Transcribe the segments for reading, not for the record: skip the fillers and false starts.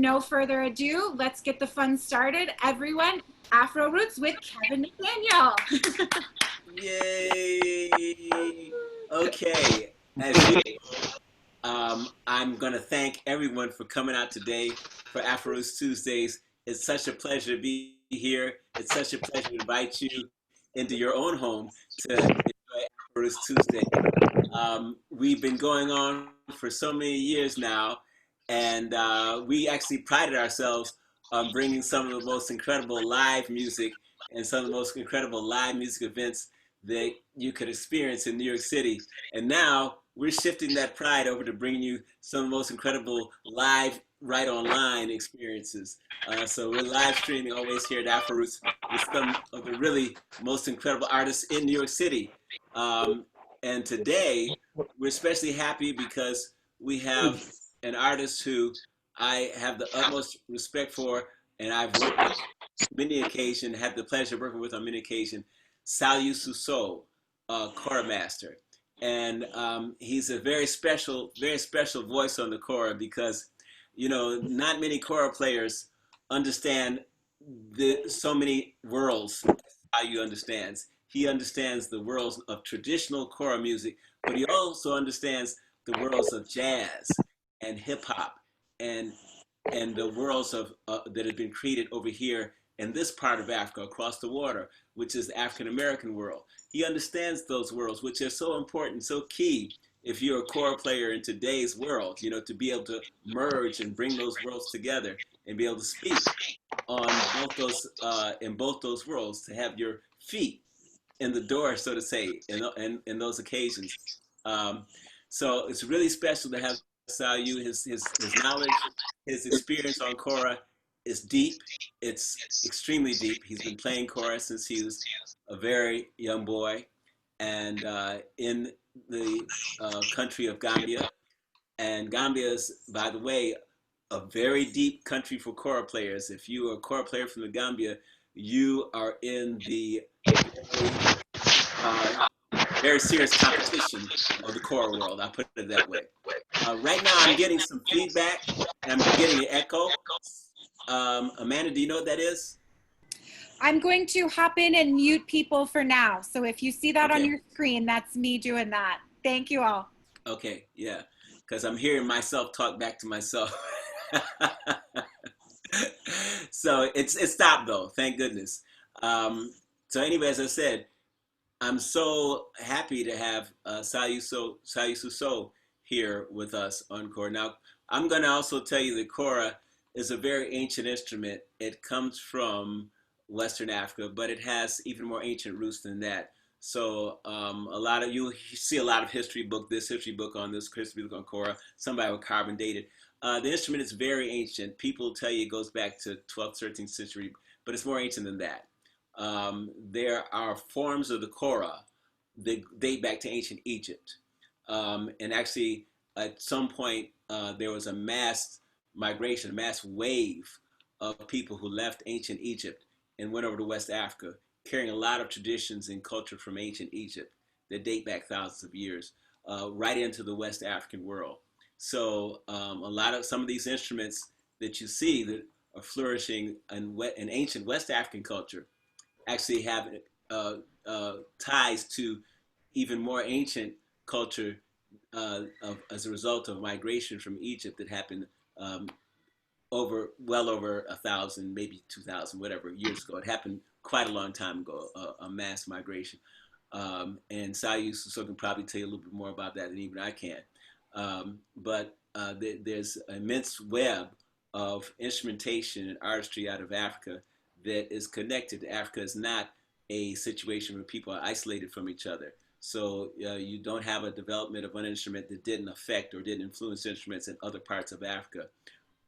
no further ado, let's get the fun started. Everyone, Afro Roots with Kevin Nathaniel. Yay! Okay, as usual, I'm going to thank everyone for coming out today for Afro Roots Tuesdays. It's such a pleasure to be here. It's such a pleasure to invite you into your own home to enjoy Afro Roots Tuesday. We've been going on for so many years now, and we actually prided ourselves on bringing some of the most incredible live music and some of the most incredible live music events that you could experience in New York City. And now we're shifting that pride over to bringing you some of the most incredible live, right online experiences. So we're live streaming always here at Afro Roots with some of the really most incredible artists in New York City. Um, and today, we're especially happy because we have an artist who I have the utmost respect for, and I've worked with many occasions, had the pleasure of working with on many occasions, Salieu Suso, kora master. And he's a very special voice on the kora because, you know, not many kora players understand so many worlds Salieu understands. He understands the worlds of traditional kora music, but he also understands the worlds of jazz and hip hop and the worlds of that have been created over here in this part of Africa across the water, which is the African American world. He understands those worlds, which are so important, so key if you're a kora player in today's world, you know, to be able to merge and bring those worlds together and be able to speak on both those in both those worlds, to have your feet in the door, so to say, in those occasions. Um, so it's really special to have Salieu. His knowledge, his experience on kora is deep. It's extremely deep. He's been playing kora since he was a very young boy, and in the country of Gambia. And Gambia is, by the way, a very deep country for kora players. If you are a kora player from the Gambia, you are in the very, uh, very serious competition of the kora world. I put it that way. Right now, I'm getting some feedback, and I'm getting an echo. Amanda, do you know what that is? I'm going to hop in and mute people for now. So if you see that on Okay, your screen, that's me doing that. Thank you all. okay, yeah, because I'm hearing myself talk back to myself. So it stopped though, thank goodness. So anyway, as I said, I'm so happy to have Salieu Suso here with us on kora. Now, I'm going to also tell you that kora is a very ancient instrument. It comes from Western Africa, but it has even more ancient roots than that. So a lot of you see a lot of history book on this, history book on kora. Somebody will carbon date it. The instrument is very ancient. People tell you it goes back to 12th, 13th century, but it's more ancient than that. There are forms of the kora that date back to ancient Egypt. And actually, at some point, there was a mass migration, a mass wave of people who left ancient Egypt and went over to West Africa, carrying a lot of traditions and culture from ancient Egypt that date back thousands of years, right into the West African world. So some of these instruments that you see that are flourishing in ancient West African culture actually have ties to even more ancient culture as a result of migration from Egypt that happened um, well over 1,000, maybe 2,000, whatever years ago. It happened quite a long time ago, a mass migration. And Salieu Suso can probably tell you a little bit more about that than even I can. But there's an immense web of instrumentation and artistry out of Africa that is connected. Africa is not a situation where people are isolated from each other. So you don't have a development of one instrument that didn't affect or didn't influence instruments in other parts of Africa,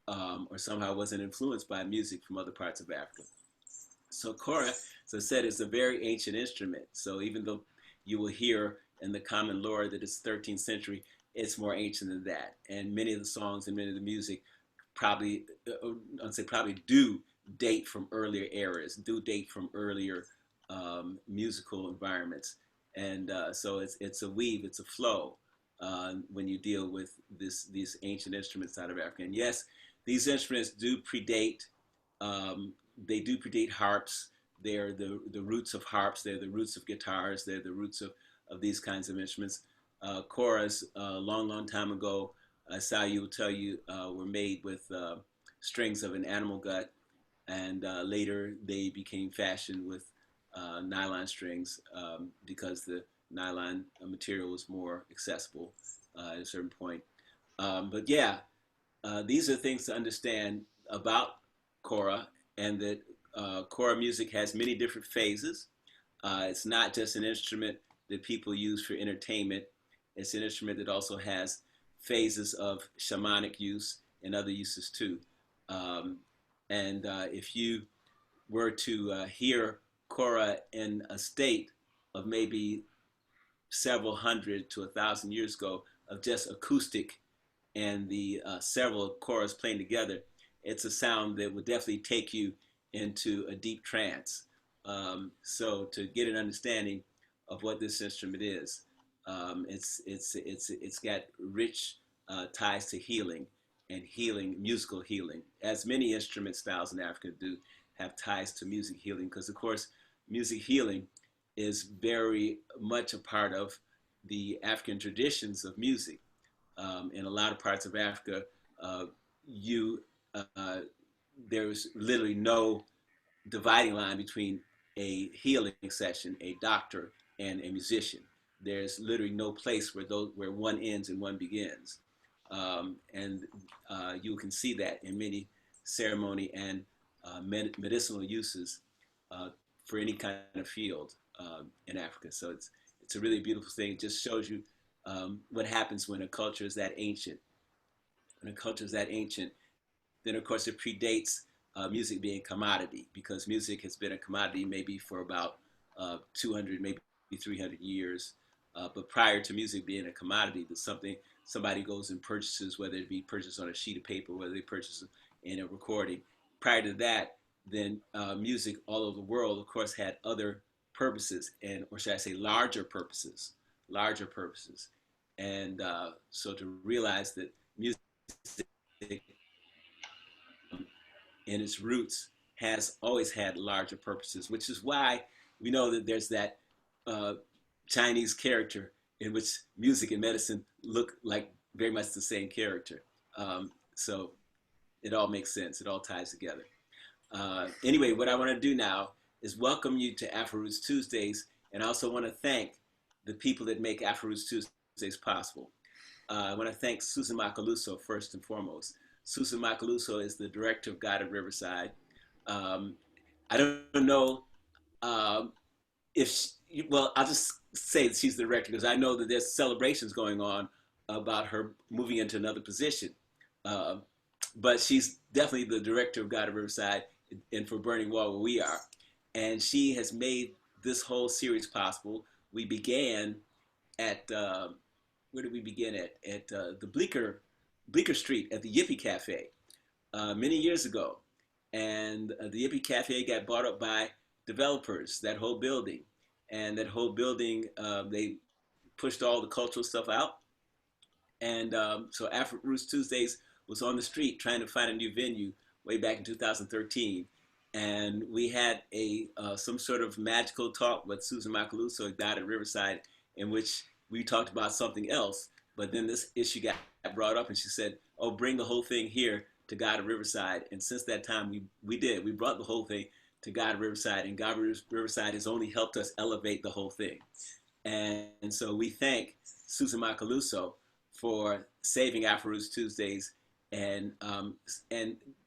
or somehow wasn't influenced by music from other parts of Africa. So kora, as I said, is a very ancient instrument. So even though you will hear in the common lore that it's 13th century, it's more ancient than that. And many of the songs and many of the music probably, I'd say probably do date from earlier eras, do date from earlier musical environments. And so it's a weave, it's a flow when you deal with these ancient instruments out of Africa. And yes, these instruments do predate, um, they do predate harps. They're the roots of harps. They're the roots of guitars. They're the roots of these kinds of instruments. Koras, a long, long time ago, Salieu will tell you, were made with strings of an animal gut, and later they became fashioned with nylon strings because the nylon material was more accessible at a certain point. But yeah, these are things to understand about kora, and that kora music has many different phases. It's not just an instrument that people use for entertainment. It's an instrument that also has phases of shamanic use and other uses too. Um, and if you were to hear kora in a state of maybe several hundred to 1,000 years ago of just acoustic and the several choras playing together, it's a sound that would definitely take you into a deep trance. So to get an understanding of what this instrument is, it's got rich ties to healing and healing, musical healing, as many instrument styles in Africa do have ties to music healing, because of course music healing is very much a part of the African traditions of music. In a lot of parts of Africa, uh, you there's literally no dividing line between a healing session, a doctor, and a musician. There's literally no place where one ends and one begins, and you can see that in many ceremony and medicinal uses uh, for any kind of field in Africa. So it's a really beautiful thing. It just shows you what happens when a culture is that ancient. When a culture is that ancient, then of course it predates music being a commodity, because music has been a commodity maybe for about 200, maybe 300 years. But prior to music being a commodity, that's something somebody goes and purchases, whether it be purchased on a sheet of paper, whether they purchase it in a recording. Prior to that, then music all over the world, of course, had other purposes, and or should I say, larger purposes. And so to realize that music in its roots has always had larger purposes, which is why we know that there's that uh, Chinese character in which music and medicine look like very much the same character. So it all makes sense. It all ties together. Anyway, what I want to do now is welcome you to Afro Roots Tuesdays, and I also want to thank the people that make Afro Roots Tuesdays possible. I want to thank Susan Macaluso first and foremost. Susan Macaluso is the director of Goddard Riverside. Um, I don't know um, if she, well, I'll just say that she's the director because I know that there's celebrations going on about her moving into another position. Uh, but she's definitely the director of Goddard Riverside and for Burning Wall where we are. And she has made this whole series possible. We began at where did we begin at the Bleecker Street at the Yippie Cafe many years ago, and the Yippie Cafe got bought up by developers. That whole building, and that whole building, they pushed all the cultural stuff out, and so Afro Roots Tuesdays was on the street trying to find a new venue way back in 2013. And we had a some sort of magical talk with Susan Macaluso at Goddard Riverside, in which we talked about something else. But then this issue got brought up, and she said, "Oh, bring the whole thing here to Goddard Riverside." And since that time, we brought the whole thing to Goddard Riverside, and Goddard Riverside has only helped us elevate the whole thing. And so we thank Susan Macaluso for saving Afro Roots Tuesdays and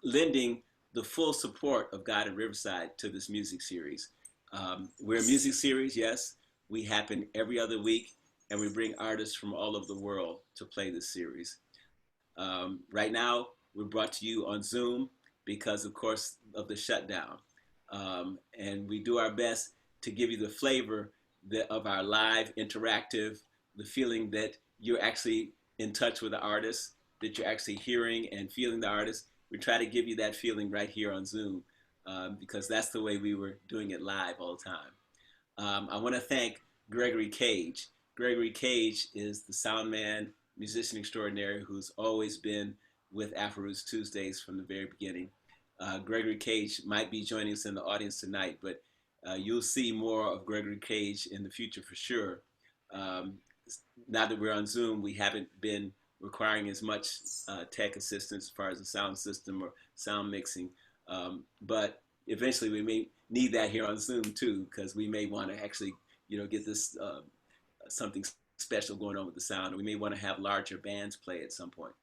lending the full support of God in Riverside to this music series. We're a music series, yes. We happen every other week, and we bring artists from all over the world to play this series. Right now, we're brought to you on Zoom because, of course, of the shutdown. And we do our best to give you the flavor of our live interactive, the feeling that you're actually in touch with the artist, that you're actually hearing and feeling the artist. We try to give you that feeling right here on Zoom because that's the way we were doing it live all the time. I want to thank Gregory Cage. Gregory Cage is the sound man, musician extraordinary who's always been with Afro Roots Tuesdays from the very beginning. Gregory Cage might be joining us in the audience tonight, but you'll see more of Gregory Cage in the future for sure. Um, Now that we're on Zoom, we haven't been requiring as much tech assistance as far as the sound system or sound mixing. But eventually we may need that here on Zoom too, because we may want to actually, get this something special going on with the sound. We may want to have larger bands play at some point.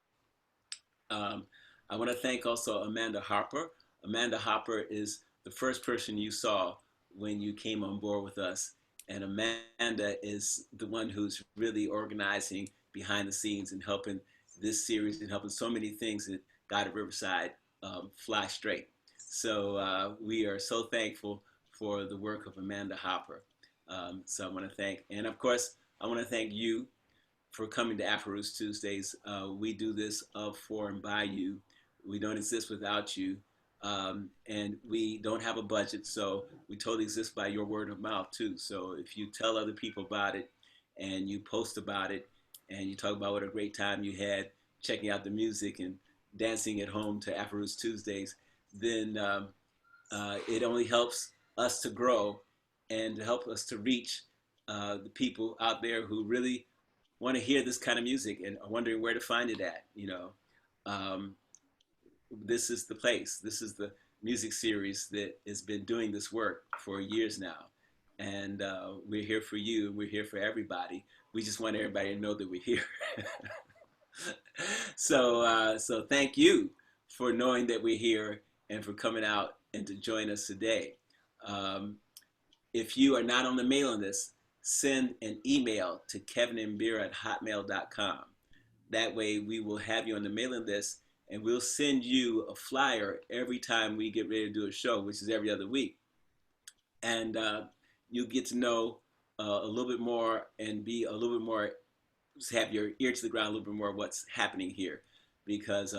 Um, I want to thank also Amanda Harper. Amanda Harper is the first person you saw when you came on board with us. And Amanda is the one who's really organizing behind the scenes and helping this series and helping so many things at Goddard Riverside fly straight. So we are so thankful for the work of Amanda Harper. So I want to thank, and of course, I want to thank you for coming to Afro Roots Tuesdays. We do this of, for, and by you. We don't exist without you. And we don't have a budget, so we totally exist by your word of mouth too. So if you tell other people about it and you post about it and you talk about what a great time you had checking out the music and dancing at home to Afro Roots Tuesdays, then it only helps us to grow and to help us to reach the people out there who really want to hear this kind of music and are wondering where to find it at. Um, this is the place. This is the music series that has been doing this work for years now. And we're here for you. We're here for everybody. We just want everybody to know that we're here. So thank you for knowing that we're here and for coming out and to join us today. If you are not on the mailing list, send an email to kevinandbira@hotmail.com. That way we will have you on the mailing list and we'll send you a flyer every time we get ready to do a show, which is every other week. And you'll get to know a little bit more and be a little bit more, have your ear to the ground a little bit more of what's happening here. Because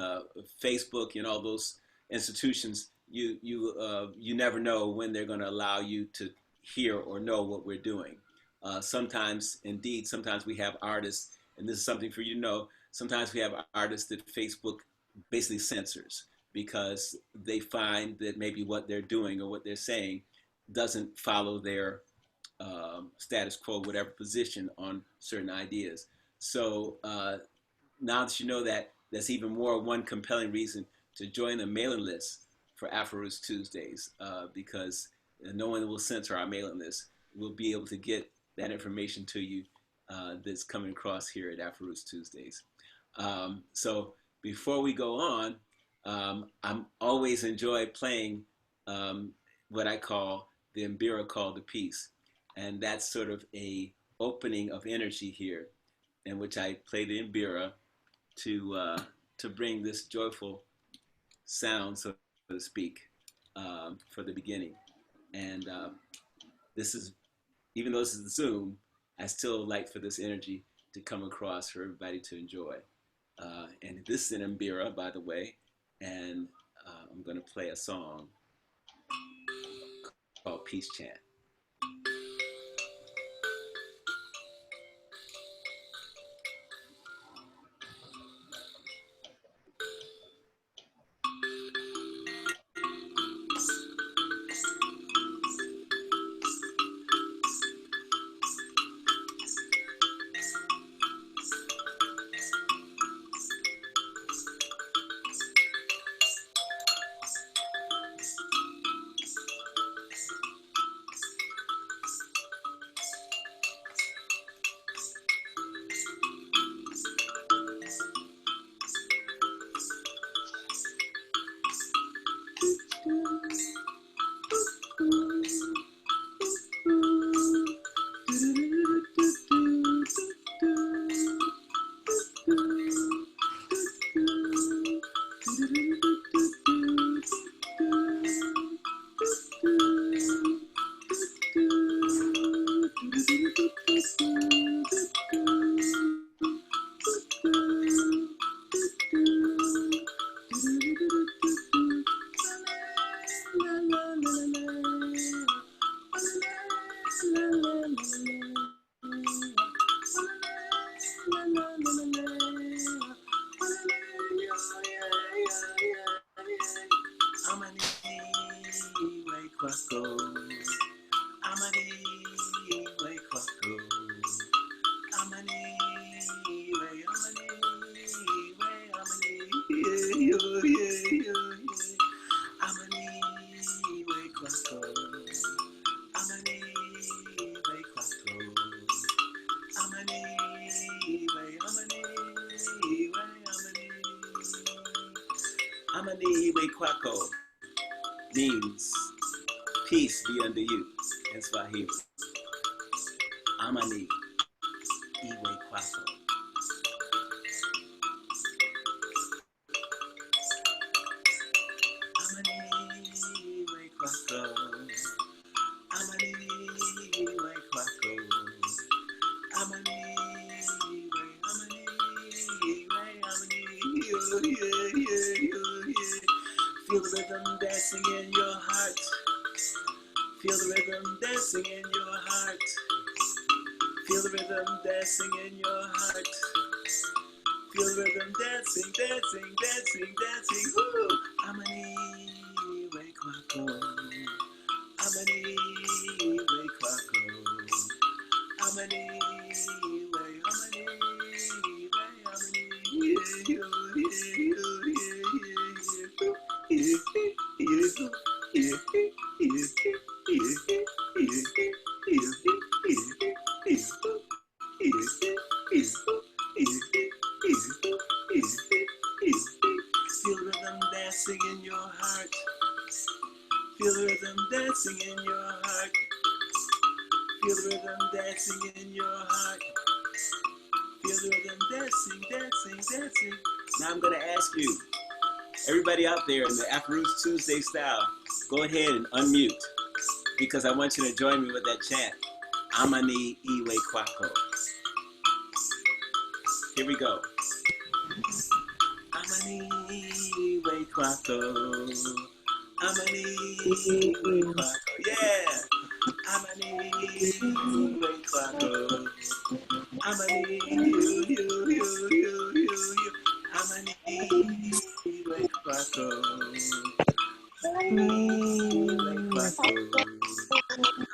Facebook and all those institutions, you never know when they're going to allow you to hear or know what we're doing. Sometimes we have artists, and this is something for you to know, sometimes we have artists that Facebook basically censors because they find that maybe what they're doing or what they're saying doesn't follow their status quo, whatever position on certain ideas. So now that you know that, that's even more one compelling reason to join the mailing list for Afro Roots Tuesdays because no one will censor our mailing list. We'll be able to get that information to you that's coming across here at Afro Roots Tuesdays. So before we go on, I'm always enjoy playing what I call the Mbira Call to Peace. And that's sort of a opening of energy here in which I play the Mbira to bring this joyful sound, so to speak, for the beginning. And this is, even though this is the Zoom, I still like for this energy to come across for everybody to enjoy. And this is an Mbira, by the way, and I'm going to play a song called Peace Chant. Amani we kwako. Amani we kwako. Amani we amani yo yo. Amani we kwako. Amani we kwako. Amani we amani Amani we kwako means peace be unto you in Swahili. Amani iwe kwako. Amani iwe kwako. Amani iwe kwako. Amani iwe, amani yo, yeah, yeah, yo, yeah. Feel the rhythm dancing in your heart. Feel the rhythm dancing in your heart. Feel the rhythm dancing in your heart. Feel the rhythm dancing, dancing, dancing, dancing. Woo! Amani we kwako. Amani we kwako. Amani we, amani we, amani. Yeah, yo, yeah, yo, yeah, yeah, yeah, yeah, Feel the rhythm dancing in your heart. Feel the rhythm dancing in your heart. Feel the rhythm dancing in your heart. Feel the rhythm dancing, dancing, dancing. Now I'm going to ask you, everybody out there in the Afro Roots Tuesday style, go ahead and unmute because I want you to join me with that chant. Amani iwe kwako. Here we go. Amani iwe kwako. Amani iwe kwako. Yeah. Amani iwe kwako. Amani yo yo yo yo yo yo. Amani iwe kwako. Amani iwe kwako.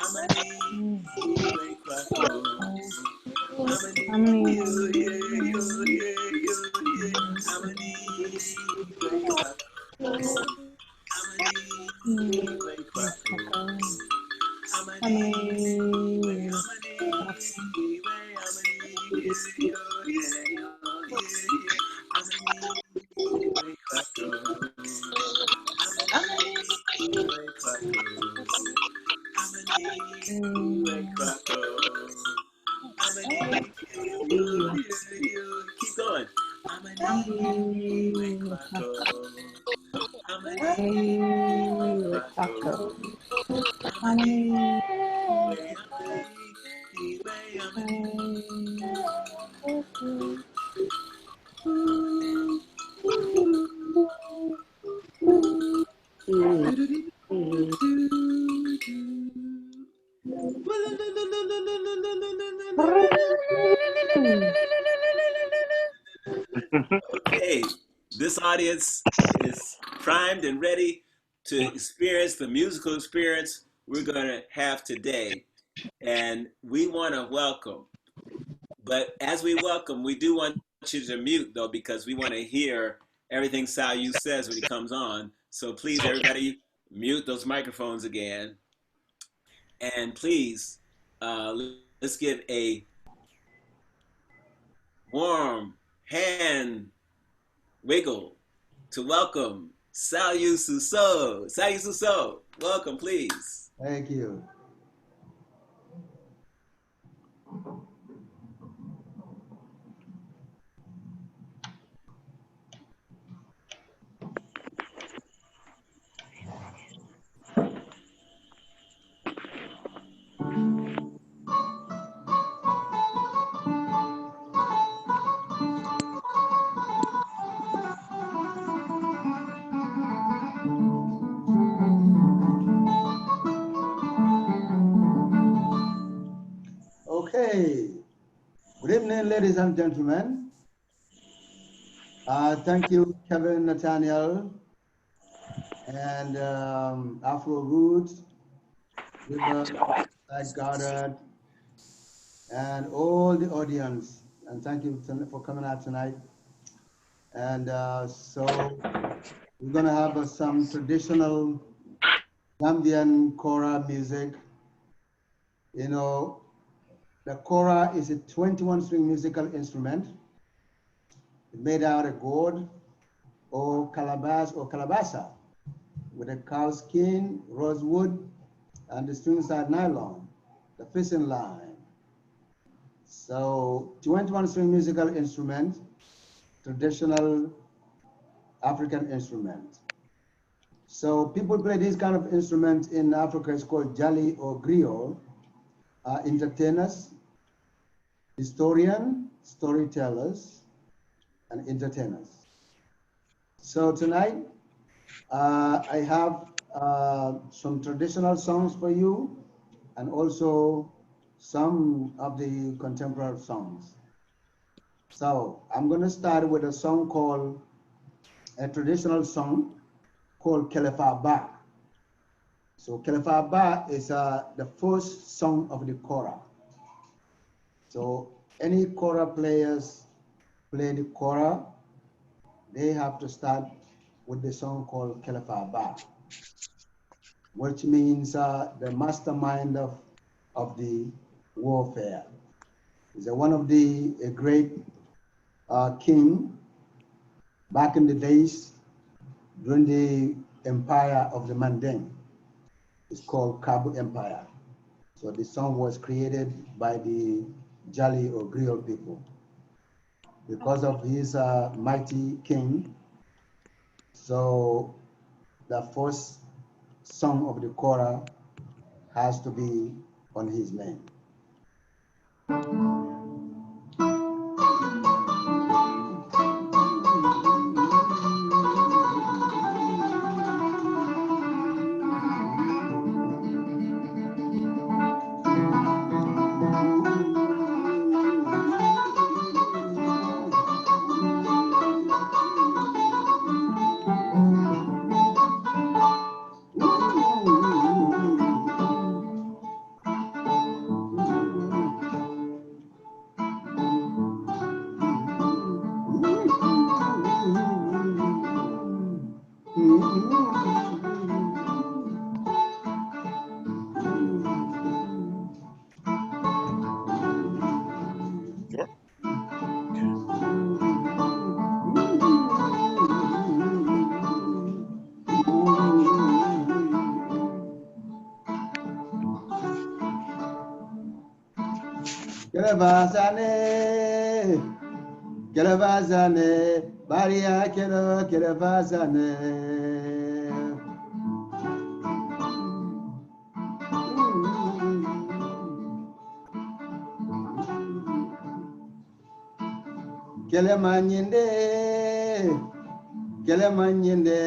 Amani iwe kwako. Amani yo yo yo yo yo yo. Amani iwe kwako. Amani iwe kwako. Amani iwe, amani iwe, amani yo yo yo yo yo. Amani iwe kwako. Amani iwe kwako. Amani iwe kwako. Amani yo yo yo. Keep going. Amani iwe kwako. Amani iwe kwako. Amani iwe, amani iwe, amani. Okay, this audience is primed and ready to experience the musical experience we're going to have today. And we want to welcome, but as we welcome, we do want you to mute though, because we want to hear everything Salieu says when he comes on. So please, everybody, mute those microphones again. And please, let's give a warm hand wiggle to welcome Salieu Suso. Salieu Suso, welcome, please. Thank you. Okay. Good evening, ladies and gentlemen. Thank you, Kevin, Nathaniel, and Afro Roots, Riverside, Goddard, and all the audience. And thank you for coming out tonight. And so we're going to have some traditional Gambian kora music. You know, the kora is a 21-string musical instrument made out of gourd or calabash or calabasa with a cow skin, rosewood, and the strings are nylon, the fishing line. So 21-string musical instrument, traditional African instrument. So people play these kind of instruments in Africa. It's called jali or griot. Entertainers, historian, storytellers, and entertainers. So tonight, I have some traditional songs for you and also some of the contemporary songs. So I'm going to start with a song called, a traditional song called Kelefa Ba. So Kelefa Ba is the first song of the kora. So any kora players play the kora, they have to start with the song called Kelefa Ba, which means the mastermind of the warfare. He's one of a great king back in the days during the empire of the Manding. It's called Kabu Empire. So the song was created by the Jali or Griot people. Because of his mighty king, so the first song of the kora has to be on his name. Kelevazane, kelevazane, baria kelevazane. Kelemanyende, kelemanyende,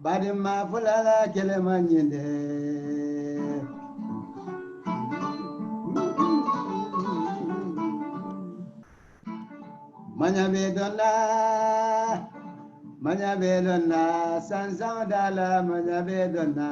badima fulala kelemanyende. Manya bedona, sanzandala manya bedona.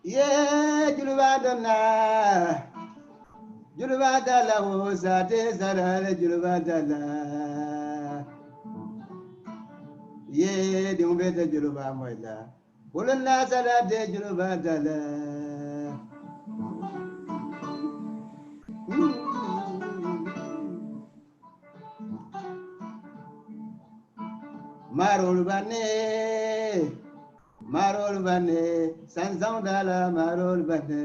Yeah, Julubadala Hosate Sarale Julubadala. ye dimbe de juluba moila bulun na sala de juluba dala marul bane sanzang dala marul bane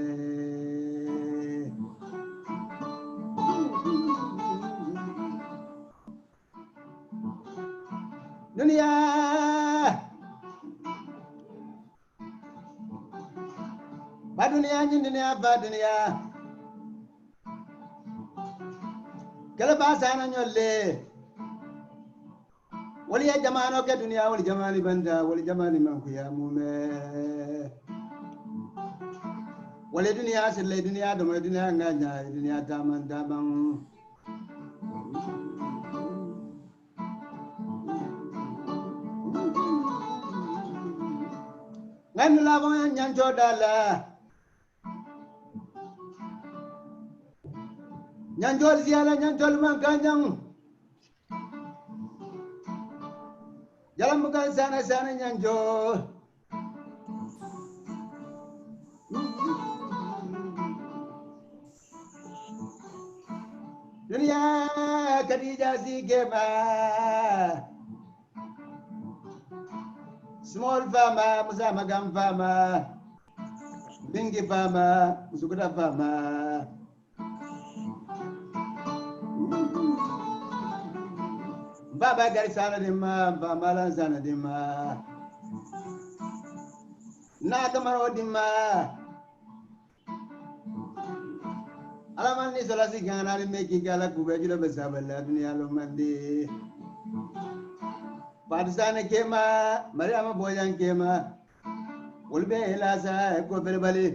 dunia ba dunia kala ba sana nyolle wali ya jamano ke dunia wali jamali banda wali jamali mankuya mume wali dunia sille dunia do dunia nganya dunia taman tabang ngan la bon nyanjo dala nyanjol ziala nyanjol mangkanyang jalan bukan sana nyanjol dunia kadija zigema small fama musa magam fama bingi fama musukuda fama baba gari sana dima fama lan sana dima na kamaro dima alaman ni salasi gana ni meki gala kubejilo besabala dunia lo mandi Padisana kema, Mariama Boyan kema, Ulbe Elasa, Eko Berbali.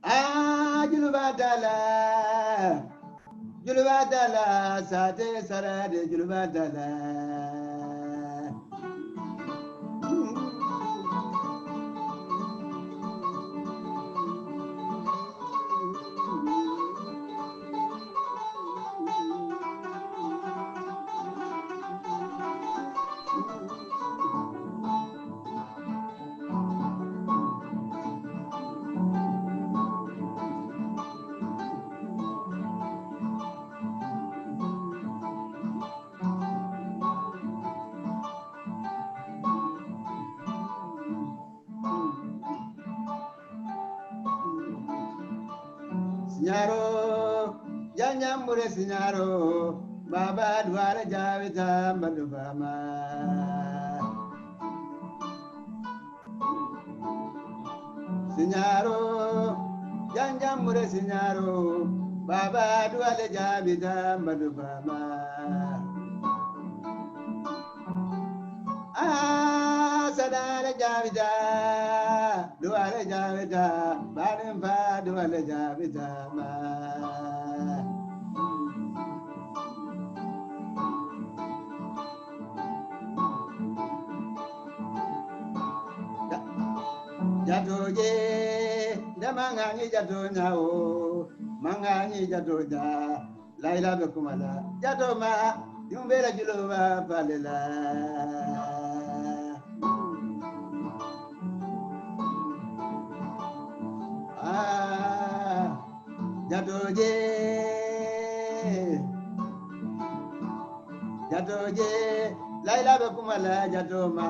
Ah, Julubadala, Sate Sarade, Julubadala. Signaro, Yanyamure Signaro, Baba Duara Javita Madubama. Signaro, Yanyamure Signaro, Baba Duara Javita Madubama. Ah, Sadara Javita, Duara Javita, Badimba Duara Javita. Jatoje, Damangani Jatonyao, Mangani Jatoja, Laila Bekumala, Jatoma, Yumbera Jilova Palela. Ah, Jatoje, Laila Bekumala, Jatoma,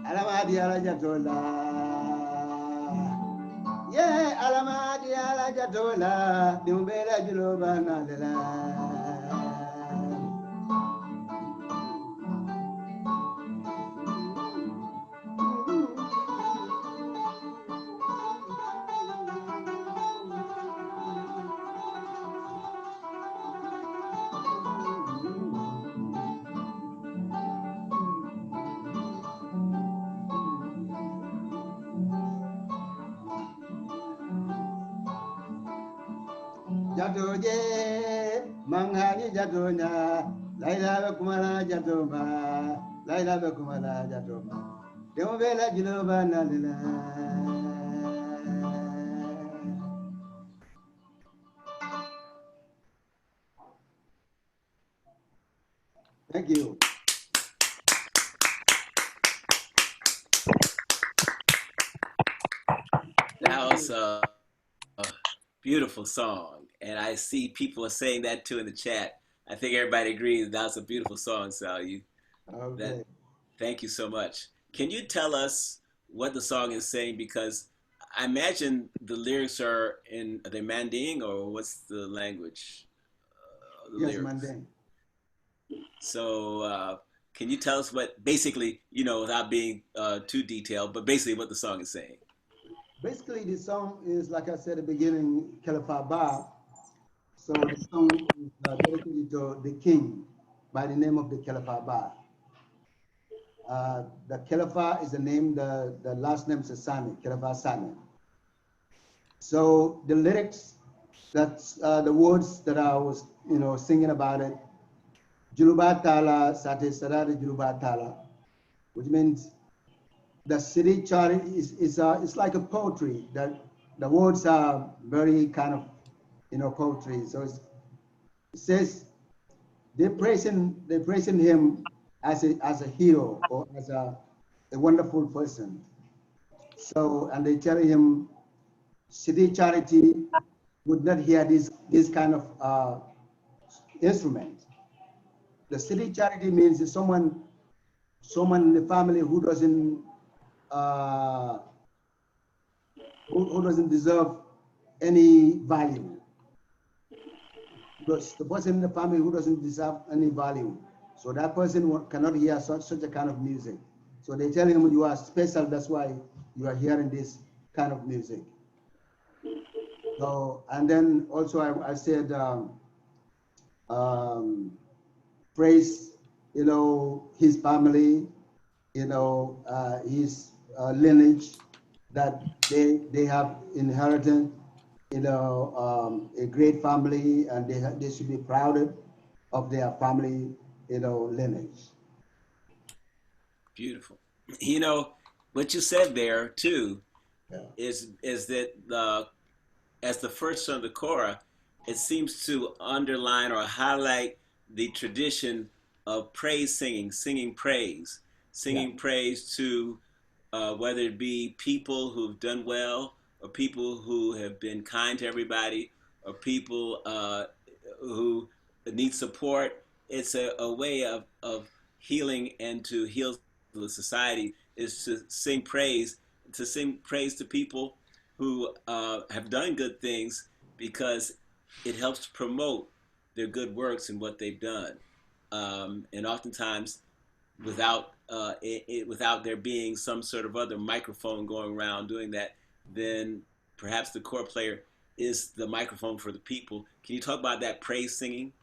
Alamadi Ala Jatola. Yeah, Alamadi Ala Jatola, Yumbera Jilova Nadela. Jatoje, Mangani Jatonya, Laila Bekumala Jatoma, Laila Bekumala Jatoma. Yumbera Jilova Nadela. Thank you. That was a beautiful song, and I see people are saying that too in the chat. I think everybody agrees that was a beautiful song, Sal. You that Okay. thank you so much. Can you tell us what the song is saying? Because I imagine the lyrics are they Manding or what's the language of the Yes, lyrics? Mandeng. So can you tell us what basically, without being too detailed, but basically what the song is saying? Basically, the song is, like I said at the beginning, Kelefa Ba. So the song is dedicated to the king by the name of the Kelefa Ba. The Kelefa is the name, the last name is Sani, Kelefa Sani. So the lyrics, that's the words that I was, singing about it. Juluba Tala, Sate Sarari Juluba Tala, which means the city chart is like a poetry that the words are very kind of, poetry. So it says they're praising him as a hero or as a wonderful person. So, and they tell him city charity would not hear this kind of instrument. The city charity means is someone in the family who doesn't uh, who doesn't deserve any value. Because the person in the family who doesn't deserve any value. So that person cannot hear such a kind of music. So they tell him you are special, that's why you are hearing this kind of music. So, and then also I said, um, praise, his family, his lineage, that they have inherited, a great family, and they should be proud of their family, lineage. Beautiful. You know, what you said there too Yeah. is that as the first son of the kora, it seems to underline or highlight the tradition of praise singing, Yeah. singing praise to whether it be people who've done well or people who have been kind to everybody or people who need support. It's a way of healing and to heal the society is to sing praise to people who have done good things because it helps promote their good works and what they've done. And oftentimes, without there being some sort of other microphone going around doing that, then perhaps the core player is the microphone for the people. Can you talk about that praise singing?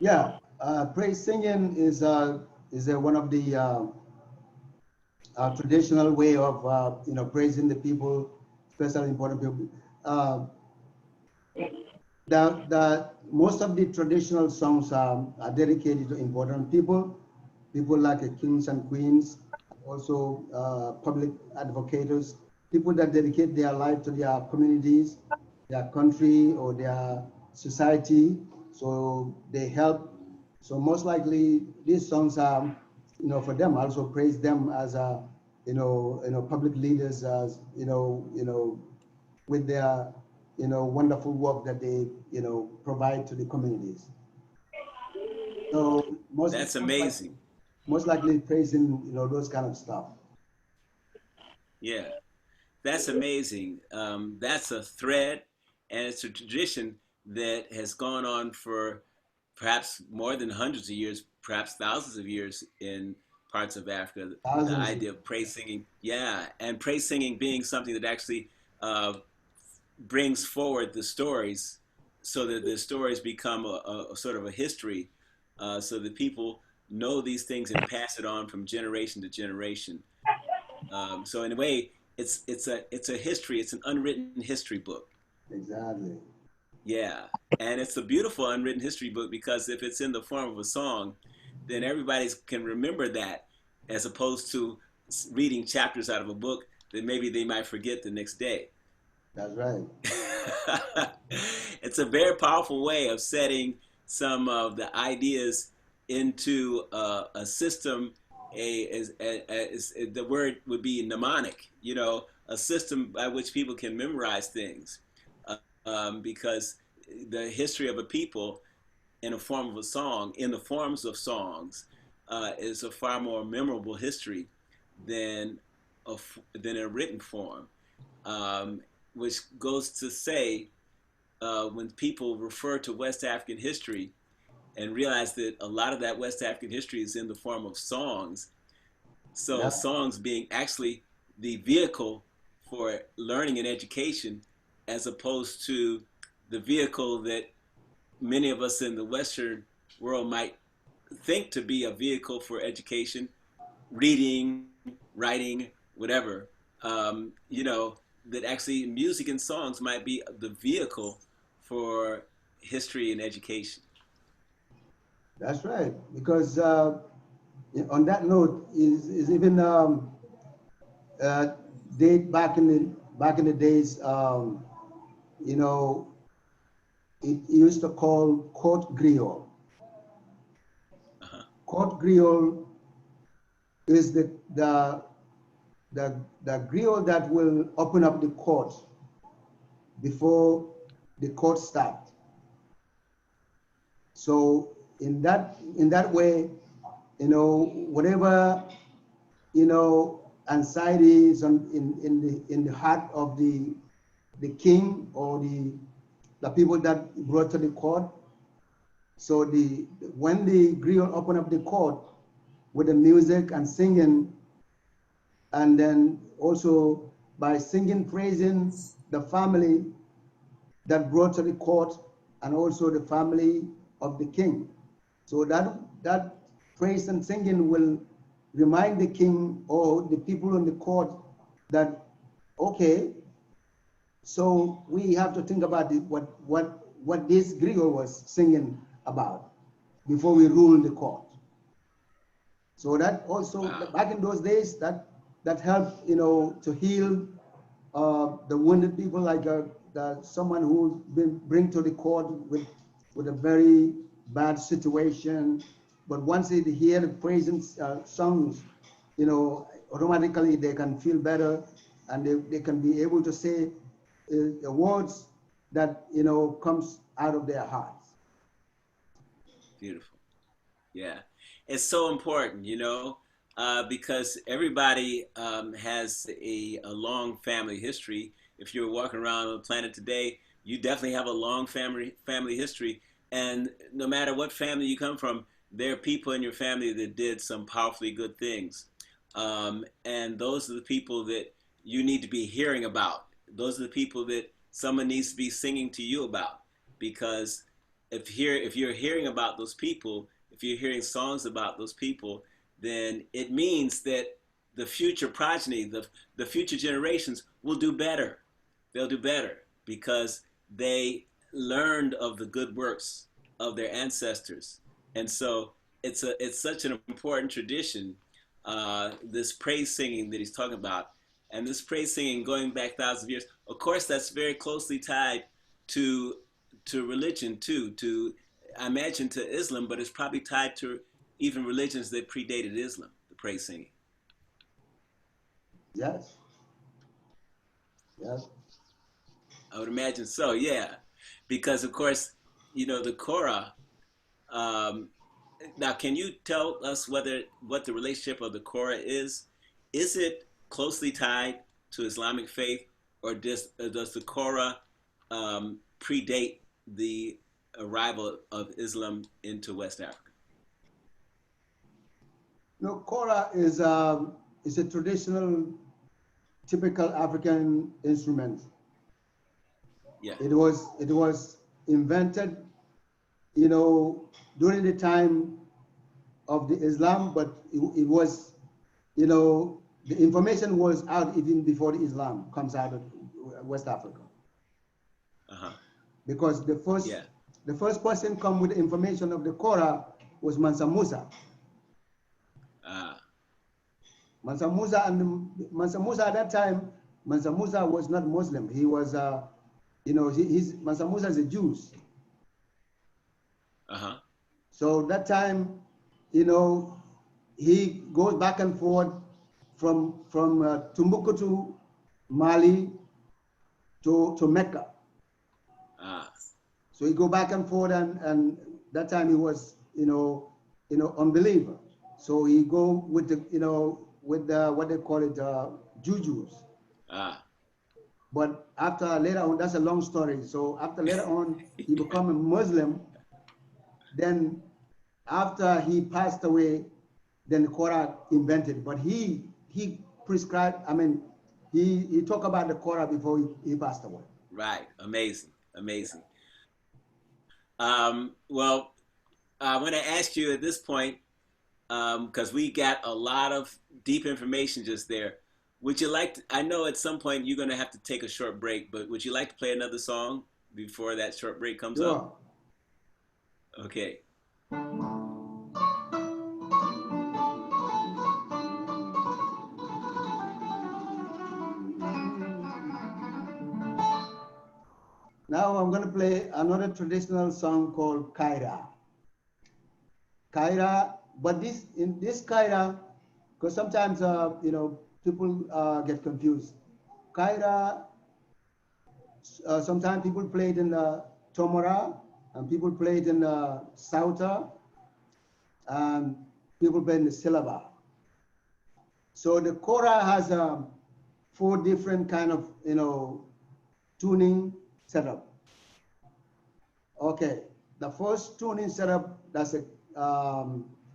Yeah. Praise singing is one of the traditional way of praising the people, especially important people. Uh, the most of the traditional songs are dedicated to important people like kings and queens, also public advocates, people that dedicate their life to their communities, their country, or their society. So they help. So most likely these songs are, for them also praise them as public leaders, as with their wonderful work that they provide to the communities. So That's most likely amazing. most likely praising those kind of stuff. Yeah, that's amazing. That's a thread, and it's a tradition that has gone on for perhaps more than hundreds of years, perhaps thousands of years in parts of Africa. The Thousands. idea of praise singing, yeah, and praise singing being something that actually uh, brings forward the stories so that the stories become a sort of a history so that people know these things and pass it on from generation to generation. So in a way, it's a history. It's an unwritten history book. Exactly. Yeah, and it's a beautiful unwritten history book because if it's in the form of a song, then everybody can remember that, as opposed to reading chapters out of a book that maybe they might forget the next day. That's right. It's a very powerful way of some of the ideas into a system. The word would be mnemonic, you know, a system by which people can memorize things, because the history of a people in a form of a song, in the forms of songs, is a far more memorable history than than a written form, um, which goes to say, when people refer to West African history and realize that a lot of that West African history is in the form of songs. So Yeah, songs being actually the vehicle for learning and education, as opposed to the vehicle that many of us in the Western world might think to be a vehicle for education, reading, writing, whatever. You know, that actually music and songs might be the vehicle for history and education. that's right. Because on that note, is even uh, date back in the days, you know, it used to call court griot. Uh-huh. Court griot is the griot that will open up the court before the court starts. So in that way, you know, whatever, you know, anxiety is in the heart of the king or the people that brought to the court. So when the griot open up the court with the music and singing, and then also by singing, praising the family that brought to the court, and also the family of the king. So that praise and singing will remind the king or the people in the court that, okay, so we have to think about what this griot was singing about before we rule the court. So that also, Wow. back in those days, that helped, you know, to heal the wounded people, like someone who been bring to the court with a very bad situation, but once they hear the praising songs, you know, automatically they can feel better, and they can be able to say the words that, you know, comes out of their hearts. Beautiful. Yeah, it's so important, you know, because everybody has a long family history. If you're walking around on the planet today, you definitely have a long family history. And no matter what family you come from, there are people in your family that did some powerfully good things. And those are the people that you need to be hearing about. Those are the people that someone needs to be singing to you about. Because if you're hearing about those people, if you're hearing songs about those people, then it means that the future progeny, the future generations will do better. They'll do better because they learned of the good works of their ancestors. And so it's such an important tradition, this praise singing that he's talking about. And this praise singing going back thousands of years, of course, that's very closely tied to religion too, to I imagine to Islam, but it's probably tied to even religions that predated Islam, the praise singing. Yes, yes. I would imagine so, yeah. Because of course, you know, the kora. Um, Now, can you tell us whether what the relationship of the kora is? Is it closely tied to Islamic faith, or does the kora predate the arrival of Islam into West Africa? No, kora is a traditional, typical African instrument. Yeah. It was invented, you know, during the time of the Islam, but it was, you know, the information was out even before the Islam comes out of West Africa, Uh huh. because Yeah. the first person come with the information of the kora was Mansa Musa. Ah. Mansa Musa at that time, Mansa Musa was not Muslim. He was, you know, Mansa Musa is a Jew. Uh-huh. So that time, you know, he goes back and forth from Timbuktu, Mali to Mecca. Ah. So he go back and forth, and that time he was, unbeliever. So he go with the, with the, what they call it, jujus. Ah. But after later on, that's a long story. So after later on, he become a Muslim. Then after he passed away, then the kora invented. But he prescribed. I mean, he talked about the kora before he passed away. Right. Amazing. Amazing. Well, I want to ask you at this point, because we got a lot of deep information just there. Would you like to, I know at some point you're going to have to take a short break, but would you like to play another song before that short break comes up? Sure. Okay. Now I'm going to play another traditional song called Kaira. Kaira, but in this Kaira, because sometimes people get confused. Kaira, sometimes people play it in the Tomora, and people play it in the Sauta, and people play in the Silaba. So the Kora has four different kind of tuning setup. Okay, the first tuning setup, that's a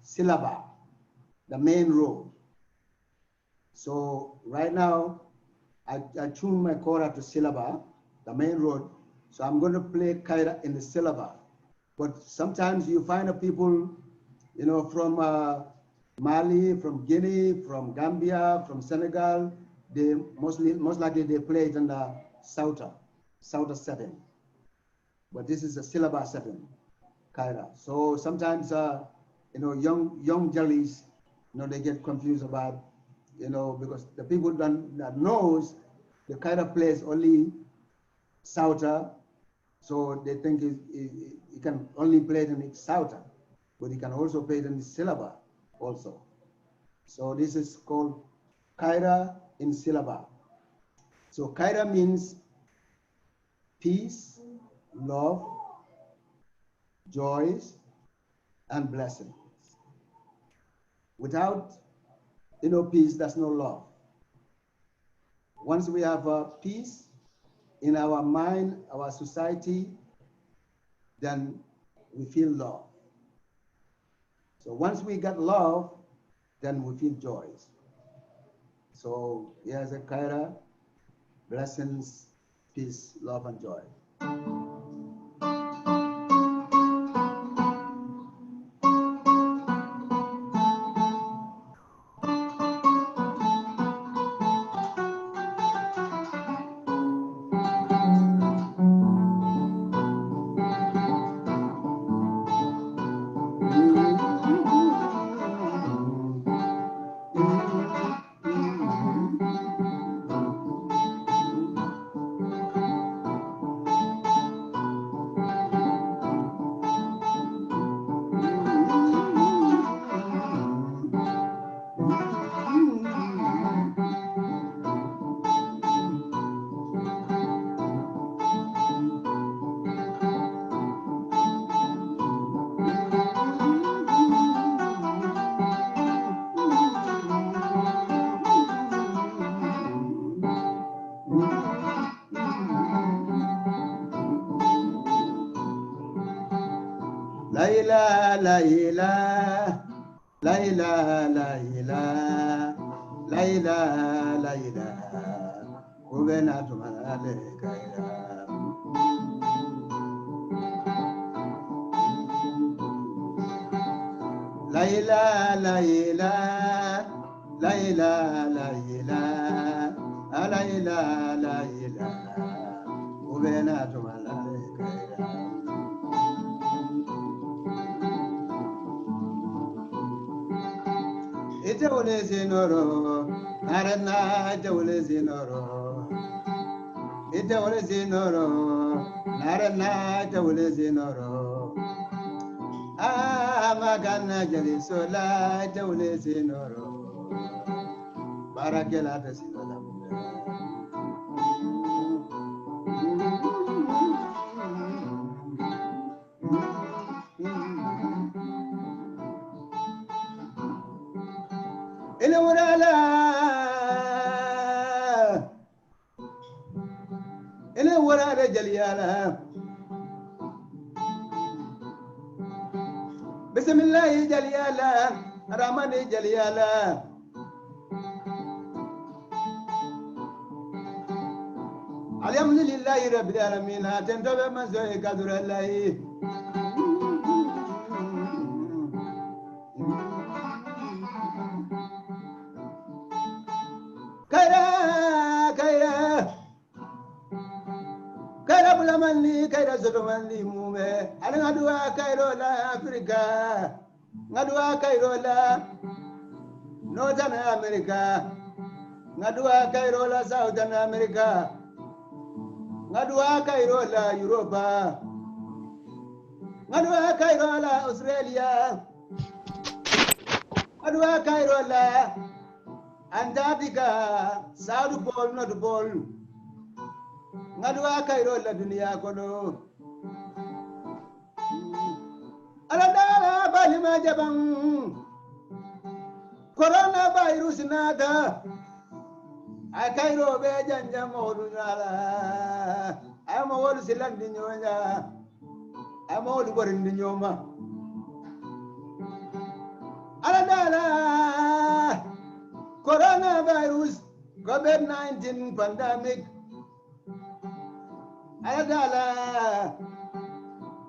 syllaba, the main road. So right now, I tune my kora to syllaba, the main road. So I'm going to play kaira in the syllaba. But sometimes you find people, from Mali, from Guinea, from Gambia, from Senegal, they most likely they play it in the Sauta setting. But this is a syllaba setting, kaira. So sometimes, young jellies, they get confused about, because the people that knows the kaira plays only Sauta, so they think he can only play it in Sauta, but he can also play it in syllaba also. So this is called kaira in syllaba. So kaira means peace, love, joys, and blessings. Without peace, there's no love. Once we have peace in our mind, our society, then we feel love. So once we get love, then we feel joys. So here's a kaira, blessings, peace, love, and joy. Laila, Laila, Laila, Laila, Laila, Laila, Uvena tumale kaira. Laila, Laila, Laila, Laila, Laila, Laila, Uvena tumale kaira. Ijawle zinoro, narana ijawle zinoro. Ijawle zinoro, narana ijawle zinoro. Magana jali sola jawle sinoro barakela ta sinala ele murala jali yala bismillah jali yala rahman jali yala alhamdulillahi rabbil alamin atento be manzo e kadurallahi kaira bulamani kaira zodomani mume ala ngadua kairo la afrika ngadua kairo la northern america ngadua kairo la southern america ngadua kairo la europa ngadua kairo la australia ngadua kairo la antarctica south pole north pole ngadua kairo la dunia kono aladara balima jabang corona virus nada akairo be janja modu nala ama wolu silandi nyonya ama wolu borindi nyoma aladara corona virus covid-19 pandemic aladala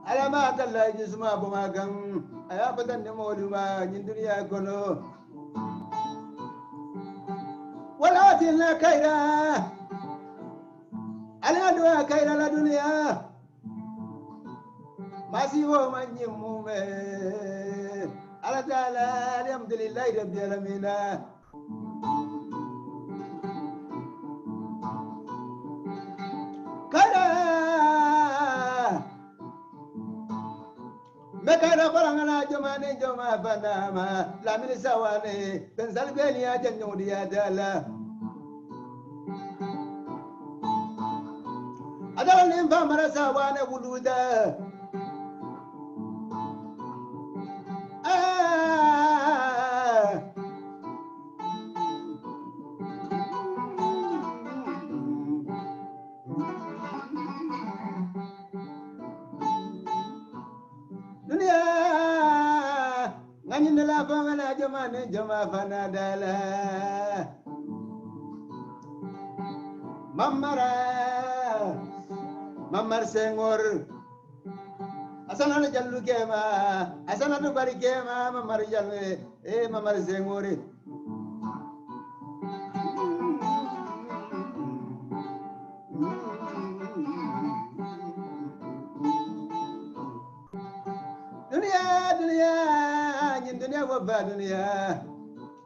alama talla jisma bumagan ayabatan de moduma nyin duniya kono wala tinna kaira ala dua kaira la dunia masiwo manyi mume aladala alhamdulillah rabbil alamin Mekara farangana jomane joma banama la minisa wane pensal beni ya janyo dia dala adala nimba marasa wane wuluda Nila fangana jamane jama fanadala mamar sengor asana jallu kema asana tu bari kema mamar jallu mamar sengori dunia wabba dunia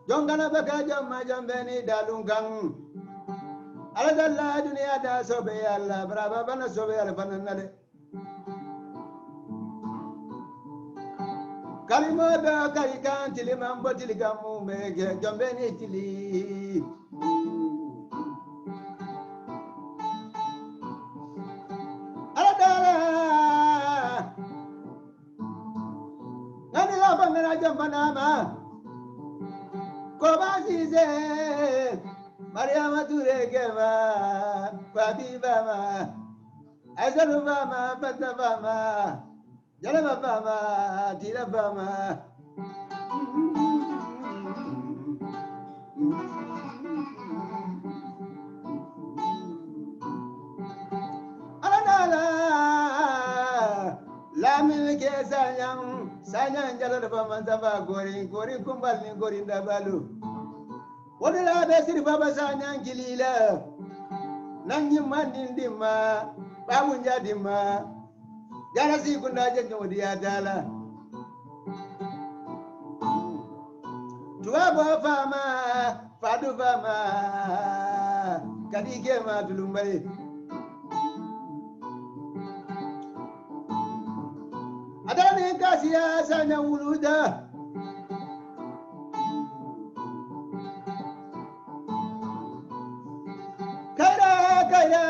jongana baka jamma jambeni dalungang ala dalla dunia da sobe alla braba bana sobe alla fananade kalimo da kalikan tilimam botiligamu mege jambeni tili ala dalla Bangala jambanama Kobasize Mariama Turegema Babibama Azalubama Batabama Jalabama Tirabama Aladala Lamin Kesanyang Sanya jalo dafa manzaba gori kumbal ni gori ndabalu wala besir baba sanya kilila nanyi mandindima babu njadima jana si kunda jenyo dia dala tuwa fama fadu fama kadike ma tulumbai Adani kasia sanya wuluda. Kaira, kaira.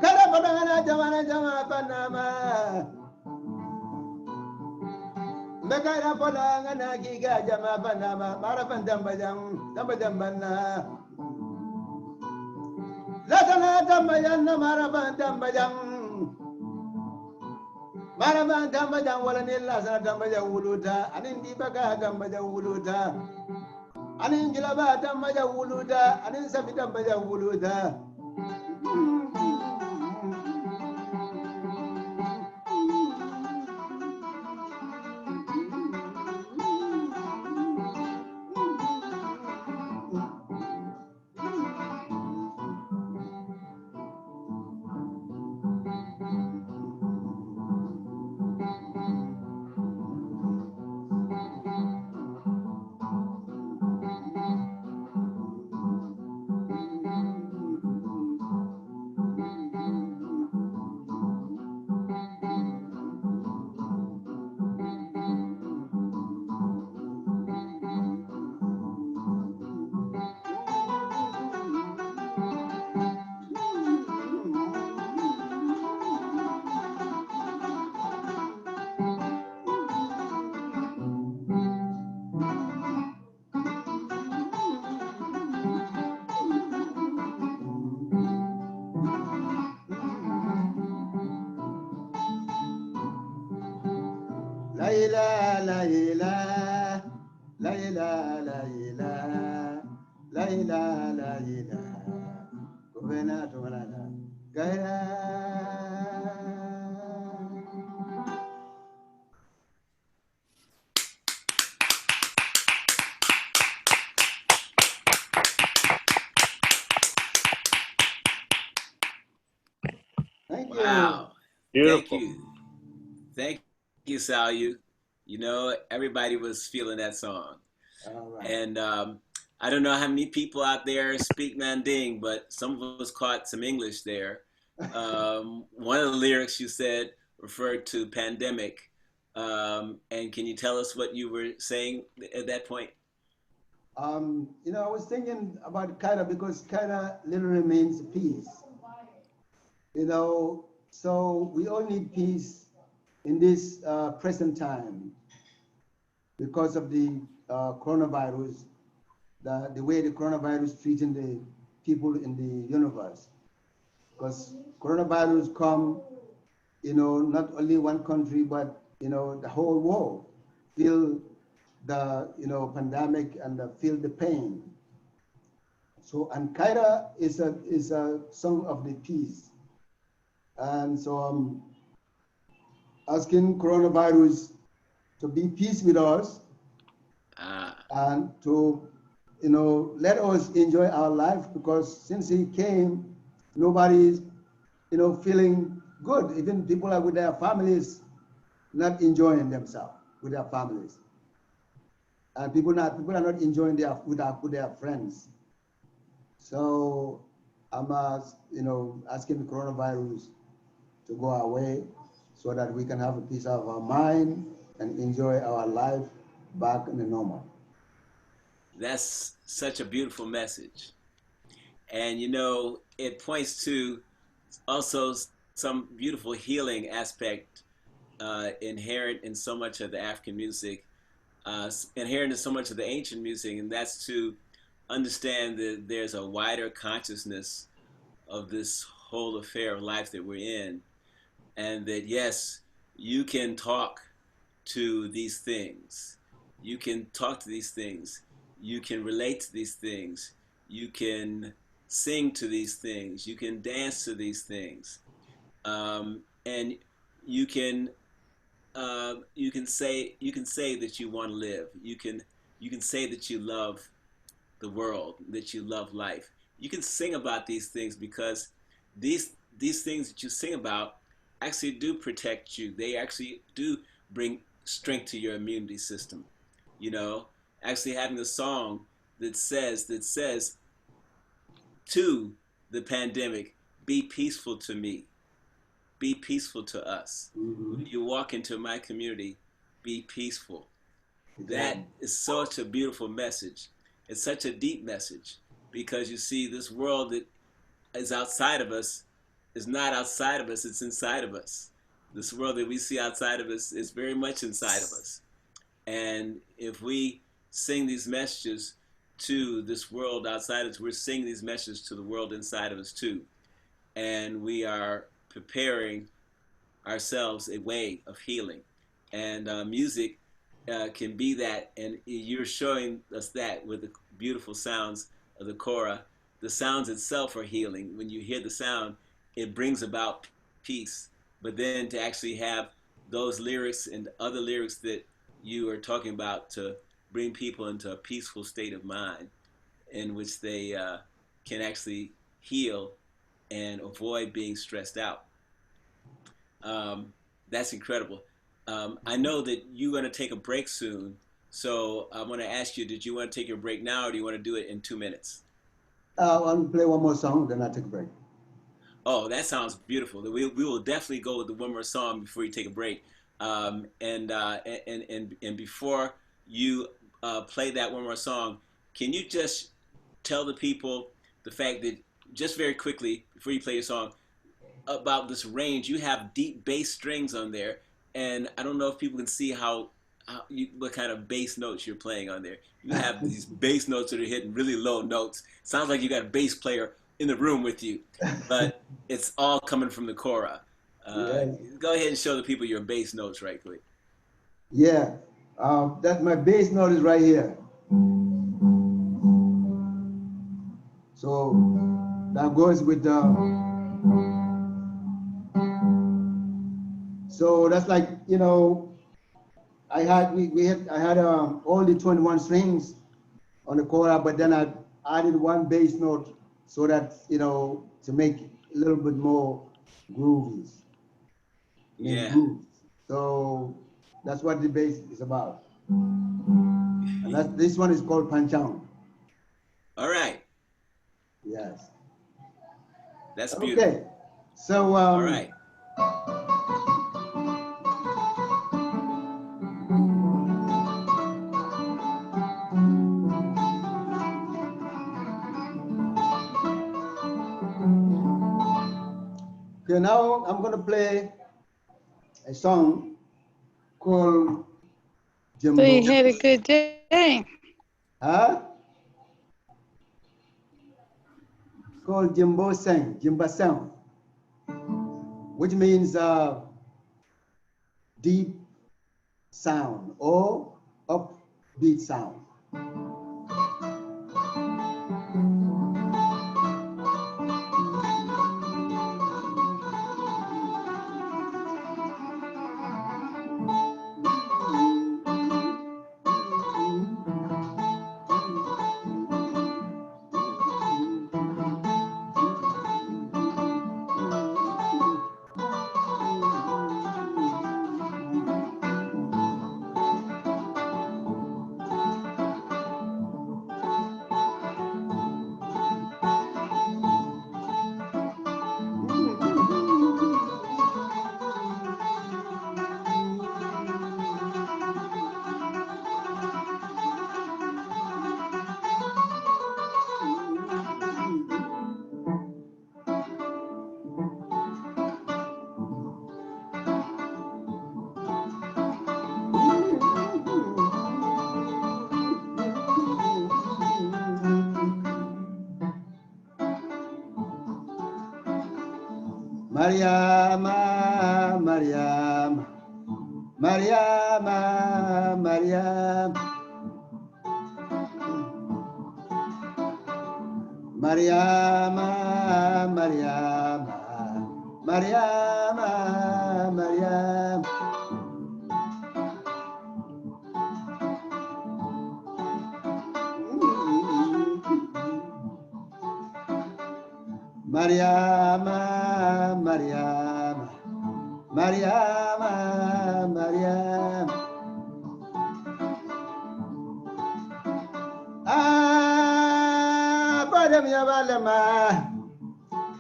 Kaira padana jamana jama panama. Mekaira padana na giga jama panama. Marafan dambajang bana. Latana dambajan na marafan dambajang. Marafan dambajang wala nilla sana dambajang wuluda. Anin di baka dambajang wuluda. Anin gilaba dambajang wuluda. Anin sabi dambajang wuluda. Layla, layla, layla, layla, layla, layla. Kuvena tumalala, gaira. Thank you. Wow. Beautiful. Thank you. Thank you, Salieu. You know, everybody was feeling that song. All right. And I don't know how many people out there speak Manding, but some of us caught some English there. One of the lyrics you said referred to pandemic. And can you tell us what you were saying at that point? I was thinking about Kaira because Kaira literally means peace. So we all need peace in this present time because of the coronavirus, the way the coronavirus treating the people in the universe. Because coronavirus come, not only one country, but, the whole world feel the, pandemic and feel the pain. So, and Kaira is a song of the peace. And so I'm asking coronavirus to be peace with us and to, let us enjoy our life because since he came, nobody's, feeling good. Even people are with their families, not enjoying themselves with their families. And people are not enjoying with their friends. So I'm, asking the coronavirus to go away so that we can have a peace of our mind and enjoy our life back in the normal. That's such a beautiful message. And it points to also some beautiful healing aspect inherent in so much of the African music, inherent in so much of the ancient music, and that's to understand that there's a wider consciousness of this whole affair of life that we're in, and that yes, you can talk to these things. You can talk to these things. You can relate to these things. You can sing to these things. You can dance to these things, and you can say that you want to live. You can say that you love the world, that you love life. You can sing about these things because these things that you sing about actually do protect you. They actually do bring strength to your immunity system. Actually having a song that says to the pandemic, be peaceful to me. be peaceful to us. When you walk into my community, be peaceful. That is such a beautiful message. It's such a deep message because you see, this world that is outside of us is not outside of us, it's inside of us. This world that we see outside of us is very much inside of us. And if we sing these messages to this world outside of us, we're singing these messages to the world inside of us too. And we are preparing ourselves a way of healing. And music can be that. And you're showing us that with the beautiful sounds of the kora. The sounds itself are healing. When you hear the sound, it brings about peace. But then to actually have those lyrics and other lyrics that you are talking about to bring people into a peaceful state of mind in which they can actually heal and avoid being stressed out. That's incredible. I know that you're going to take a break soon, so I want to ask you, did you want to take your break now or do you want to do it in 2 minutes? I'll play one more song, then I'll take a break. Oh, that sounds beautiful. We will definitely go with the one more song before you take a break. And before you play that one more song, can you just tell the people the fact that, just very quickly, before you play your song, about this range? You have deep bass strings on there, and I don't know if people can see what kind of bass notes you're playing on there. You have these bass notes that are hitting really low notes. Sounds like you got a bass player in the room with you, but it's all coming from the kora. Yes. Go ahead and show the people your bass notes right quick. Yeah, that my bass note is right here. So that goes with so that's like, you know, I had all the 21 strings on the kora, but then I added one bass note so that, you know, to make it a little bit more groovies. Yeah. Grooves. So that's what the bass is about. And this one is called Panchang. All right. Yes. That's beautiful. Okay. So all right. Okay, now I'm gonna play a song called Jimbo. So you had a good day. Huh? It's called Jimbo Sang, which means deep sound or upbeat sound. Mariama, Mariama, Mariama, Mariama, Mariama, Mariama, Mariama, Mariama. Mariama, Mariama, Mariama, Mariama. Ah, Badam Yabalama,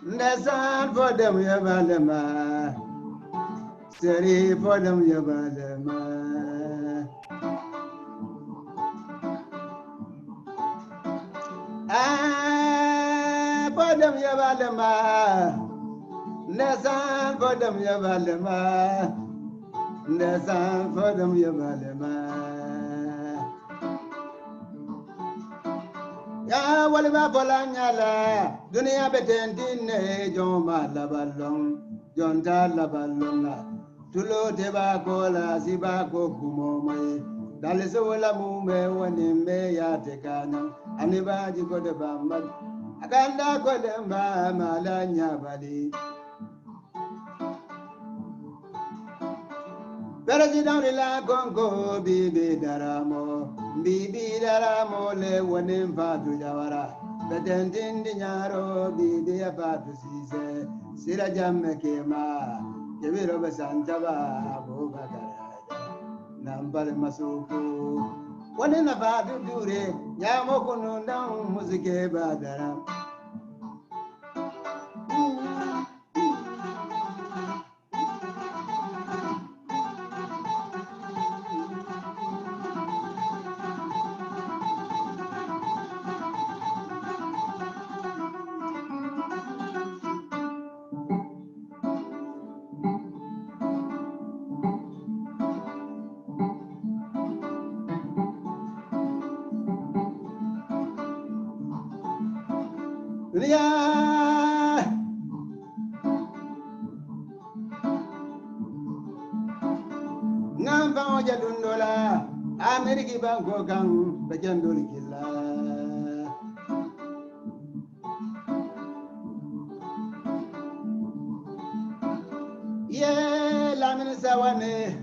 Nesan Bodam Yabalama, Seri podam yabalama. Ah, podam yabalama. Nesan podam yabalama. Nesan podam yabalama. Ya walba polanyala. Dunia betendine joma labalong. Jonta labalonga. Tulo teba kola siba ko kumomai. Daliso wala mume wanimbe ya tekana. Aniba jiko de bambad. Akanda ko de mba malanya bali. President la Congo bibi daramo le wanim fatu jawara. Bedentin di nyaro bibi ya fatu sise. Sira jamme kema. Kebiro besantaba Abubakar Nambal Masuku Wanina Fadu Dure Yamo Kununda Musike Badara Dunia Namba Oja Dundola Ameriki Banko Kang Bajandoli Killa Ye Lamin Sawane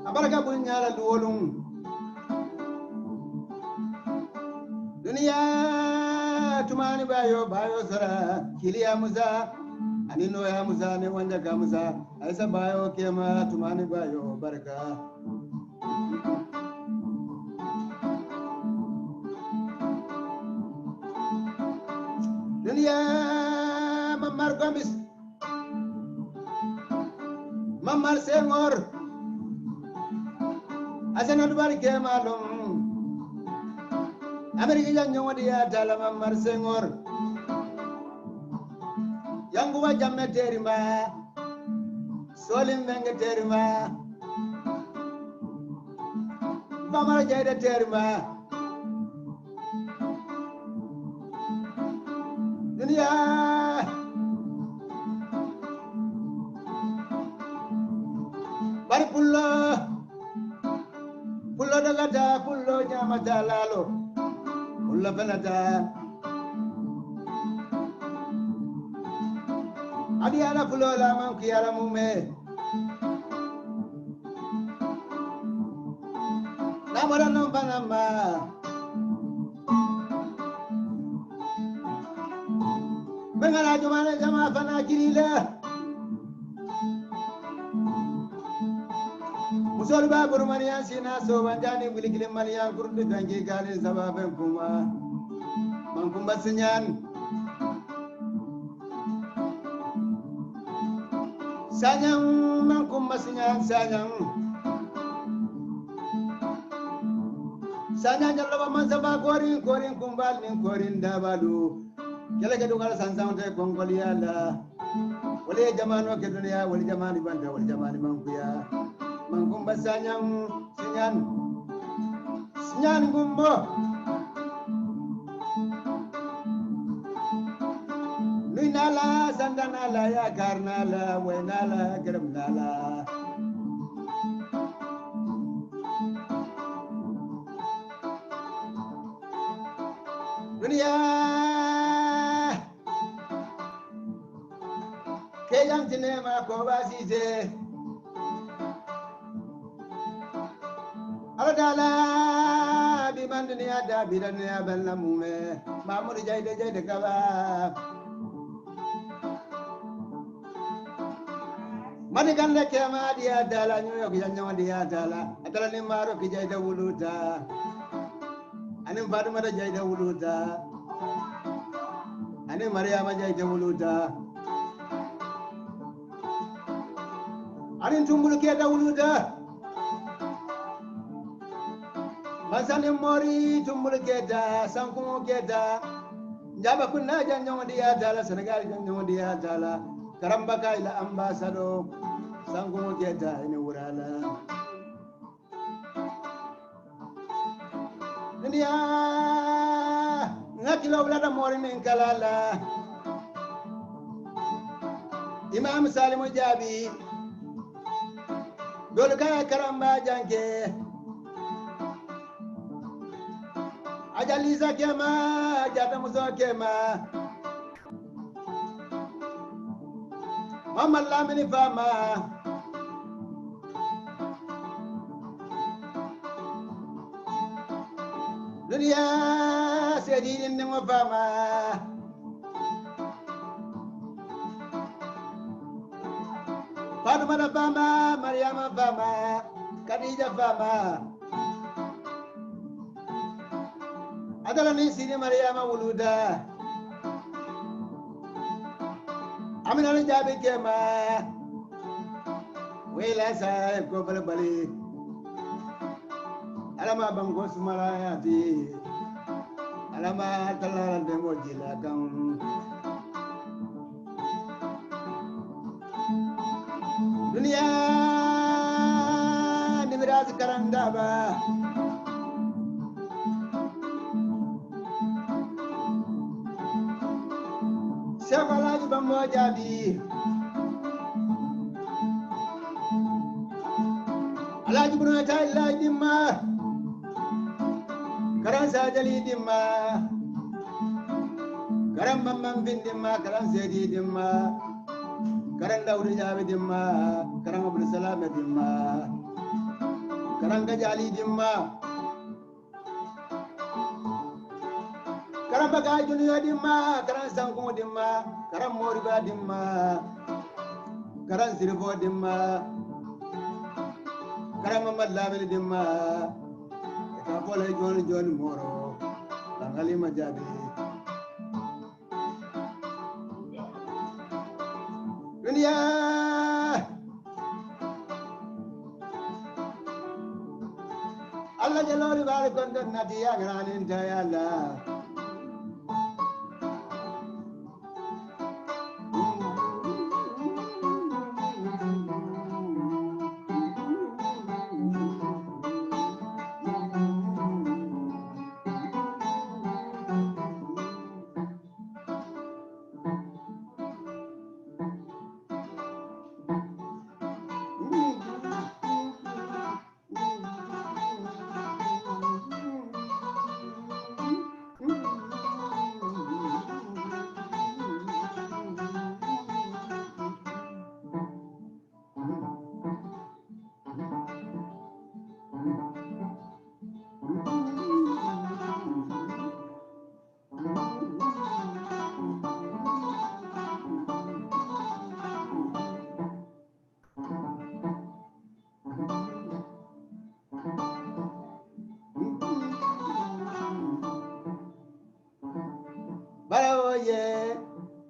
Abaraka Bunyala Duolum Dunia Tumani Bayo Sara Kilia Musa Anino ya Musa ne wanda ga Musa Aisa Bayo Kema Tumani Bayo Baraka Dunia Mamar Gomis Mamar Sengor Asana Dubari Kema Lum Amerika yang dia dalam Mamar Sengor Yang gua jamme terima Solim menge terima Mamar Jaya terima Dunia Bari Pulo dagata Pulo nyamata lalo Pulo penata Adi ala Pulo lama kiara mume Namora nampanama Bengala jumane jama fana kirila Musol ba burmaniya sina so banjani wilikile maniya kurdu dangi gale sababen kuma Mangkumba senyan Sanyang mangkumba senyan sanyang Sanyang jalaba mansaba korin kumbal nin korin dabalu Kela kedungal sansang te kongkolia la Wale jamano ke dunia wale jamani banda wale jamani mangkuya Mangkumba sanyang senyan gumbo Nuinala sandanala ya karnala wenala geremnala Dunia Kejang cinema kobasi se Aladala biman dunia da bidan dunia bella mume Mamur jayde kaba Mani kande kema dia dala New York janyo dia dala Atala ni maro ki jayde wuluta Anim Fatima da jayde wuluta Ane Maria Maja Wuluta. Anin Tumbulketa Wuluta. Masani Mori Tumbulketa, Sankumo Keta. Jaba Kuna Janjo Dia Tala, Senegal Janjo Dia Tala. Karambaka ila ambassador. Sankumo Keta in Urala. India Nakilo Blada Morin Kalala. Imam Salimu Jabi. Dolka Karamba Janke. Ajaliza Kema, Jatamuzo Kema. Mama Lamini Fama. Dunia Sedin Fama. Fatima Fama, Mariama Fama, Khadija Fama. Adalani Sidi Mariama Wuluda. Amina Jabi Kema. Wela Sai Kobal Bali. Alama Bangos Malayati. Alama Talala Demojila Kam. Dunia Nibiraz Karandaba. Shabalaj Bambo Jadi. Alaj Brunata Dimma. Karan Sajali Dimma. Karan Mamman Dimma. Karan Zedi Dimma. Karan Daudi Jabi Dimma. Karan Abdul Salam Dimma. Karan Gajali Dimma. Karan Bagai Junior Dimma. Karan Sankumo Dimma. Karan Moriba Dimma. Karan Sirvo Dimma. Karan Mamad Lamil Dimma. Kapola John Moro. Langali Majabi. Dunia Allah Jalori Barakon Nadia Granin Tayala.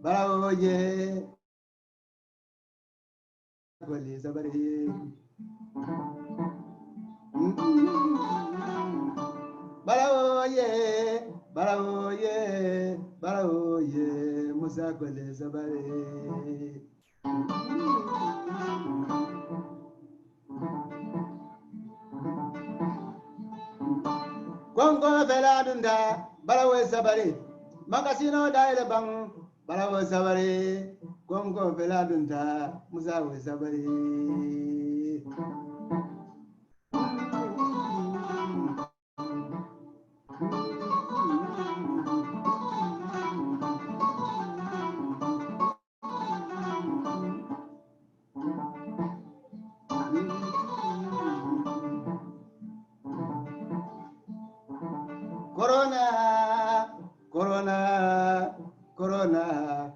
Baraoye, Goli Zabari. Baraoye, Musa Goli Zabari. Gongo Veladunda, Barawe Zabari. Makasino Daile Bang, Barawe Zabari. Gongo Veladunda, Musa Zabari.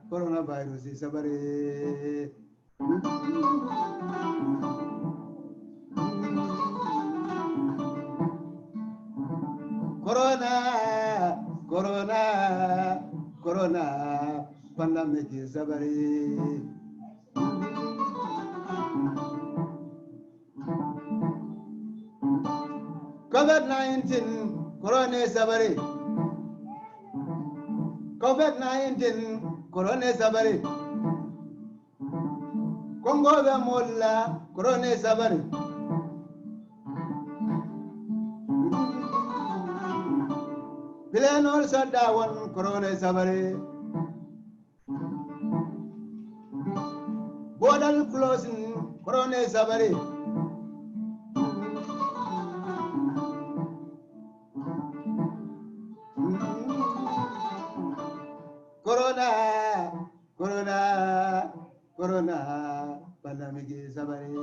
Coronavirus is sabare. corona pandemic sabari. COVID-19 corona sabari. COVID-19 corona sabari. Congo be molla corona sabari. Bilen all shut down corona sabari. Border closing corona sabari. Corona, corona, corona, pandemic sabari.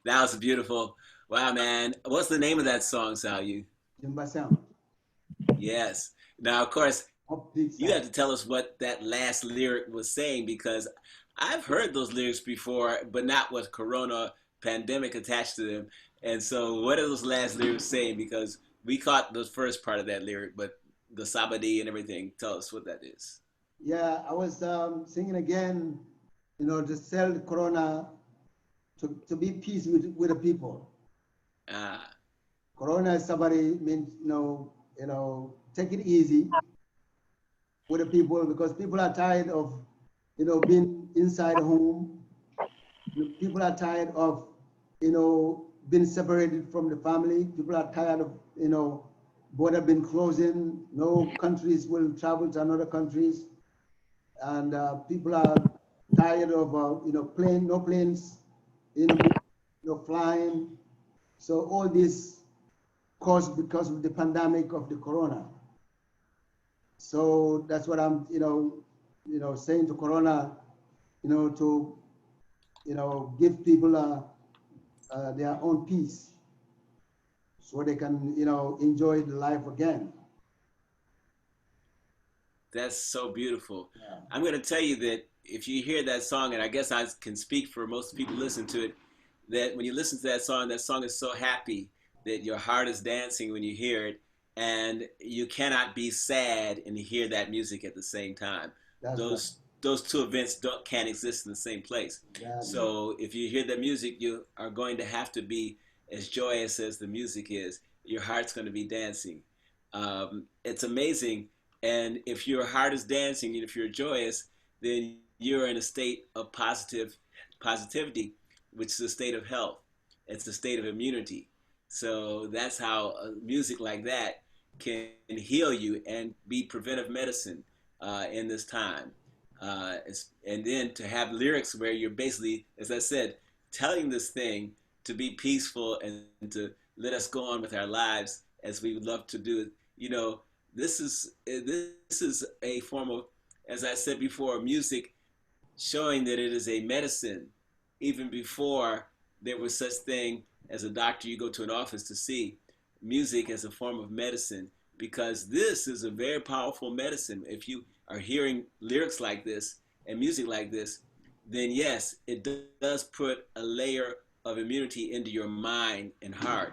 That was beautiful. Wow, man. What's the name of that song, Salieu? Jimbasam. Yes. Now, of course, Up big you have side. to tell us what that last lyric was saying because I've heard those lyrics before, but not with Corona pandemic attached to them. And so, what are those last lyrics saying? Because we caught the first part of that lyric, but the sabadi and everything. Tell us what that is. Yeah, I was singing again, to sell Corona to be peace with the people. Ah, Corona is somebody means, take it easy with the people because people are tired of, being inside home. People are tired of, being separated from the family. People are tired of, border been closing. No countries will travel to another countries. And people are tired of, no planes, flying. So all this caused because of the pandemic of the corona. So that's what I'm, saying to corona, to, give people their own peace so they can, enjoy the life again. that's so beautiful. Yeah. I'm going to tell you that if you hear that song, and I guess I can speak for most people listen to it, that when you listen to that song is so happy that your heart is dancing when you hear it, and you cannot be sad and hear that music at the same time. That's right. Those two events can't exist in the same place. Exactly. So if you hear the music, you are going to have to be as joyous as the music is. Your heart's going to be dancing. It's amazing. And if your heart is dancing and if you're joyous, then you're in a state of positivity, which is a state of health. It's a state of immunity. So that's how music like that can heal you and be preventive medicine in this time. And then to have lyrics where you're basically, as I said, telling this thing to be peaceful and to let us go on with our lives as we would love to do. You know, this is a form of, as I said before, music showing that it is a medicine, even before there was such thing as a doctor you go to an office to see. Music as a form of medicine, because this is a very powerful medicine. If you are hearing lyrics like this and music like this, then yes, it does put a layer of immunity into your mind and heart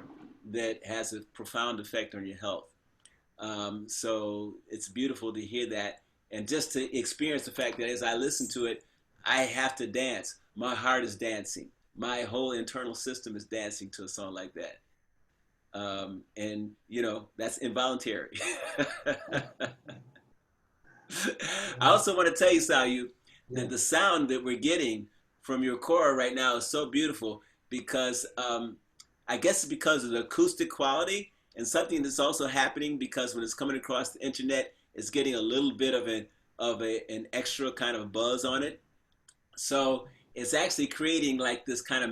that has a profound effect on your health. So it's beautiful to hear that and just to experience the fact that as I listen to it, I have to dance. My heart is dancing. My whole internal system is dancing to a song like that. And you know, that's involuntary. I also want to tell you, Salieu, Yeah. that the sound that we're getting from your kora right now is so beautiful because I guess it's because of the acoustic quality and something that's also happening because when it's coming across the internet, it's getting a little bit of an extra kind of buzz on it. So it's actually creating like this kind of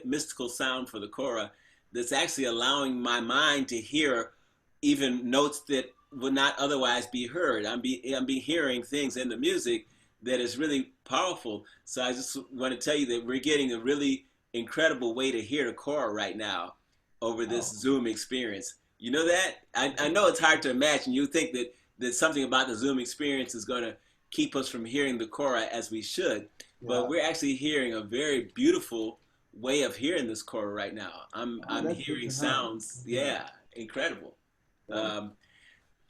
mystical sound for the kora that's actually allowing my mind to hear even notes that would not otherwise be heard. I'm be hearing things in the music that is really powerful. So I just want to tell you that we're getting a really incredible way to hear the kora right now over this Oh. Zoom experience. You know that? I know it's hard to imagine. You think that that something about the Zoom experience is going to keep us from hearing the kora as we should. But we're actually hearing a very beautiful way of hearing this kora right now. I'm hearing sounds, incredible.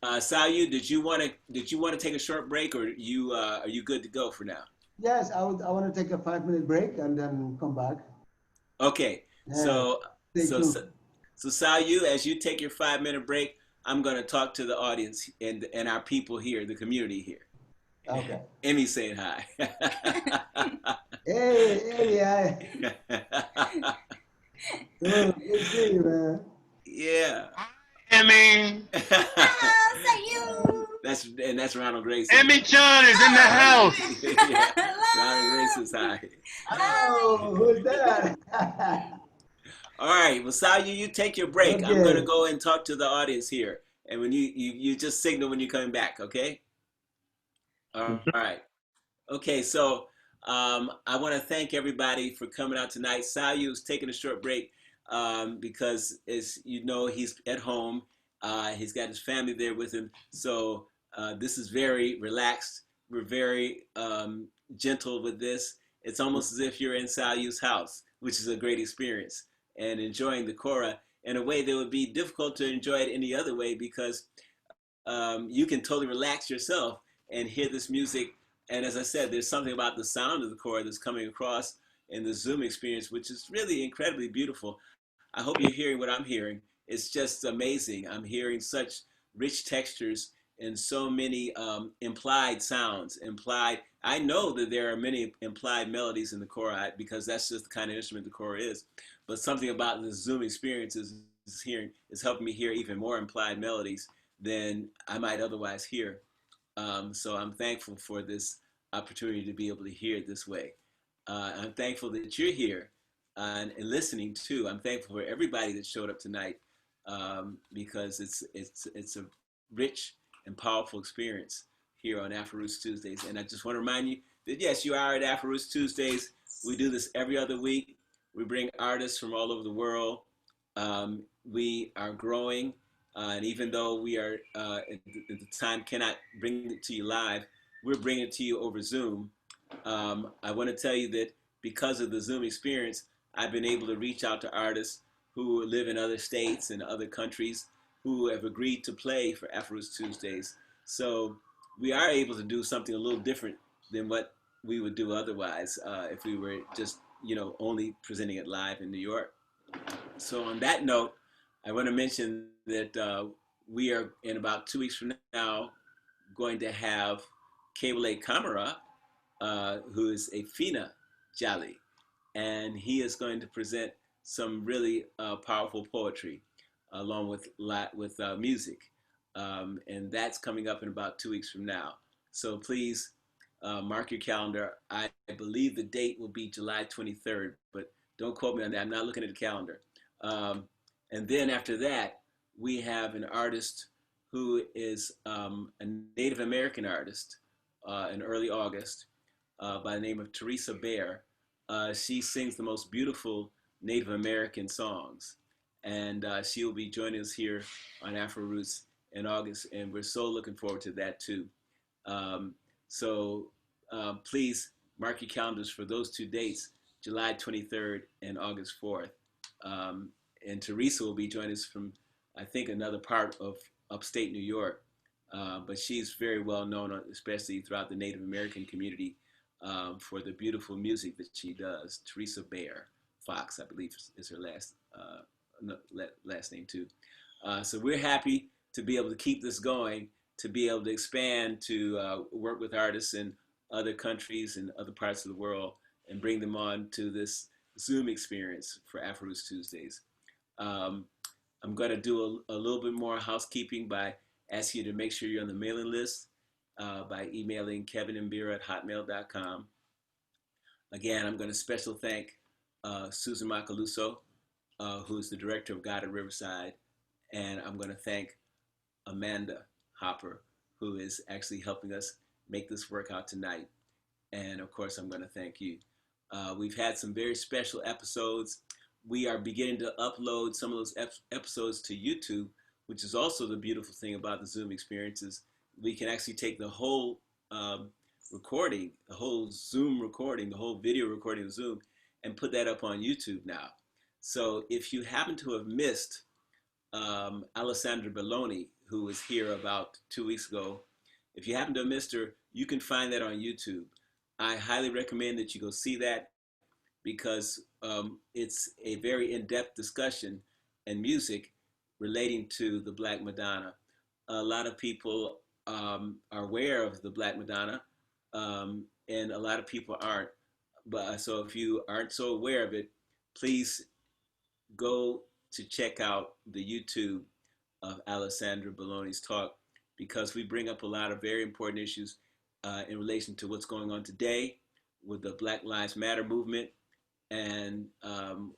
Salieu, did you want to take a short break, or are you good to go for now? Yes, I want to take a 5-minute break and then come back. Okay, so Salieu, as you take your 5-minute break, I'm going to talk to the audience and our people here, the community here. Okay. Emmy saying hi. Hey, good to see you, man. Yeah. Emmy. Hello, Salieu. That's Ronald Grace. Emmy John is in the house. Ronald Grace is hi. Oh, who's that? All right, well, Salieu, you take your break. Okay. I'm going to go and talk to the audience here. And when you just signal when you're coming back, okay? All right. Okay, so I want to thank everybody for coming out tonight. Salieu is taking a short break because, as you know, he's at home. He's got his family there with him. So this is very relaxed. We're very gentle with this. It's almost as if you're in Salieu's house, which is a great experience, and enjoying the kora in a way that would be difficult to enjoy it any other way, because you can totally relax yourself and hear this music. And as I said, there's something about the sound of the kora that's coming across in the Zoom experience, which is really incredibly beautiful. I hope you're hearing what I'm hearing. It's just amazing. I'm hearing such rich textures and so many implied sounds. I know that there are many implied melodies in the kora because that's just the kind of instrument the kora is. But something about the Zoom experience is helping me hear even more implied melodies than I might otherwise hear. So I'm thankful for this opportunity to be able to hear it this way. I'm thankful that you're here and listening too. I'm thankful for everybody that showed up tonight because it's a rich and powerful experience here on Afro Roots Tuesdays. And I just want to remind you that yes, you are at Afro Roots Tuesdays. We do this every other week. We bring artists from all over the world. We are growing. And even though we are at the time cannot bring it to you live, we're bringing it to you over Zoom. I want to tell you that because of the Zoom experience, I've been able to reach out to artists who live in other states and other countries who have agreed to play for Afro Roots Tuesdays. So we are able to do something a little different than what we would do otherwise if we were just, only presenting it live in New York. So on that note, I want to mention that we are, in about 2 weeks from now, going to have Kebele Kamara, who is a Fina Jali, and he is going to present some really powerful poetry along with music, and that's coming up in about 2 weeks from now. So please mark your calendar. I believe the date will be July 23rd, but don't quote me on that. I'm not looking at the calendar. And then after that, we have an artist who is a Native American artist in early August by the name of Teresa Bear. She sings the most beautiful Native American songs. And she will be joining us here on Afro Roots in August. And we're so looking forward to that too. So please mark your calendars for those 2 dates, July 23rd and August 4th. And Teresa will be joining us from, I think, another part of upstate New York. But she's very well known, especially throughout the Native American community, for the beautiful music that she does. Teresa Bear Fox, I believe, is her last name too. So we're happy to be able to keep this going, to be able to expand, to work with artists in other countries and other parts of the world and bring them on to this Zoom experience for Afro Roots Tuesdays. I'm going to do a little bit more housekeeping by asking you to make sure you're on the mailing list by emailing kevinmbira@hotmail.com. Again, I'm going to special thank Susan Macaluso, who is the director of Goddard, Riverside, and I'm going to thank Amanda Hopper, who is actually helping us make this work out tonight. And of course, I'm going to thank you. We've had some very special episodes. We are beginning to upload some of those episodes to YouTube, which is also the beautiful thing about the Zoom experiences. we can actually take the whole recording, the whole Zoom recording, the whole video recording of Zoom, and put that up on YouTube now. So if you happen to have missed Alessandra Belloni, who was here about 2 weeks ago, if you happen to have missed her, you can find that on YouTube. I highly recommend that you go see that because it's a very in-depth discussion and music relating to the Black Madonna. A lot of people are aware of the Black Madonna, and a lot of people aren't. But so if you aren't so aware of it, please go to check out the YouTube of Alessandra Belloni's talk, because we bring up a lot of very important issues in relation to what's going on today with the Black Lives Matter movement and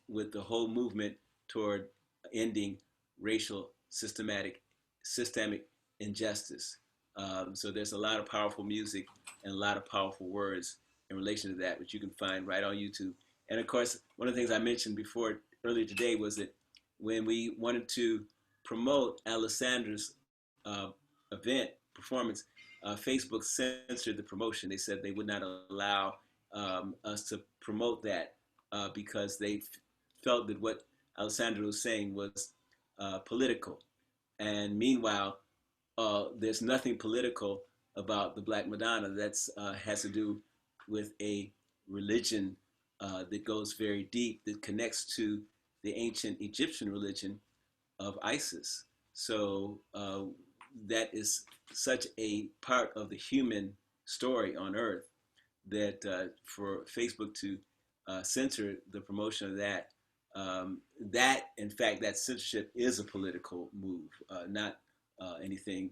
with the whole movement toward ending racial systemic injustice. So there's a lot of powerful music and a lot of powerful words in relation to that, which you can find right on YouTube. And of course, one of the things I mentioned before earlier today was that when we wanted to promote Alessandra's event performance, Facebook censored the promotion. They said they would not allow us to promote that because they felt that what Alessandra was saying was political. And meanwhile, there's nothing political about the Black Madonna. That's has to do with a religion that goes very deep, that connects to the ancient Egyptian religion of Isis. So that is such a part of the human story on earth that for Facebook to censor the promotion of that, that in fact, that censorship is a political move, not anything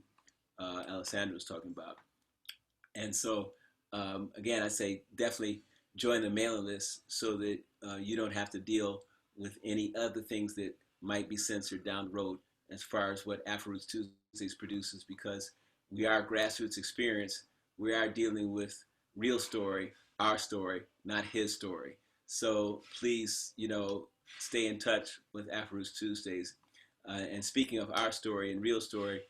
Alessandra was talking about. And so again, I say definitely join the mailing list so that you don't have to deal with any other things that might be censored down the road as far as what Afro Roots Tuesdays produces, because we are grassroots experience. We are dealing with real story, our story, not his story. So please, stay in touch with Afro Roots Tuesdays. And speaking of our story and real story,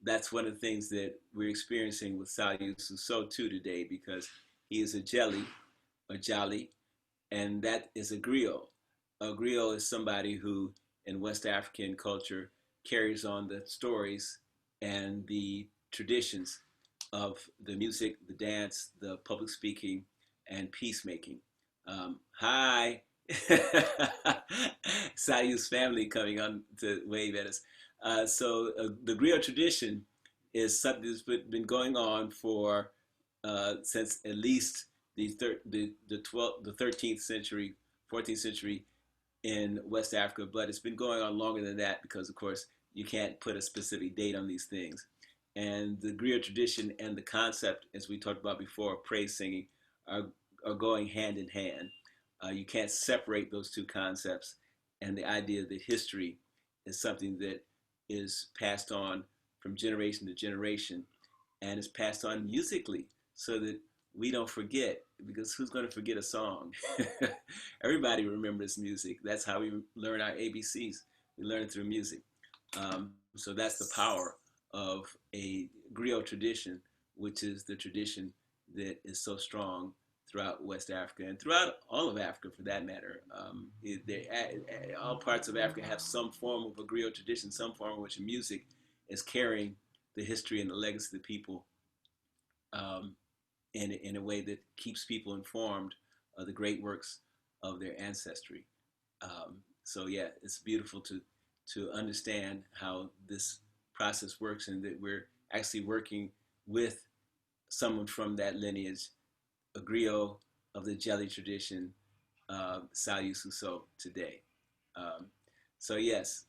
that's one of the things that we're experiencing with Salieu Suso too today, because he is a jolly, and that is a griot. A griot is somebody who, in West African culture, carries on the stories and the traditions of the music, the dance, the public speaking, and peacemaking. Hi, Saliu's family coming on to wave at us. So the griot tradition is something that's been going on for since at least the 13th century, 14th century in West Africa, but it's been going on longer than that because, of course, you can't put a specific date on these things. And the griot tradition and the concept, as we talked about before, praise singing, are going hand in hand. You can't separate those two concepts, and the idea that history is something that is passed on from generation to generation and is passed on musically so that we don't forget, because who's going to forget a song? Everybody remembers music. That's how we learn our ABCs. We learn through music. So that's the power of a griot tradition, which is the tradition that is so strong throughout West Africa and throughout all of Africa for that matter. All parts of Africa have some form of a griot tradition, some form in which music is carrying the history and the legacy of the people in a way that keeps people informed of the great works of their ancestry. So yeah, it's beautiful to understand how this process works, and that we're actually working with someone from that lineage, a griot of the jelly tradition, Salieu Suso today. So yes,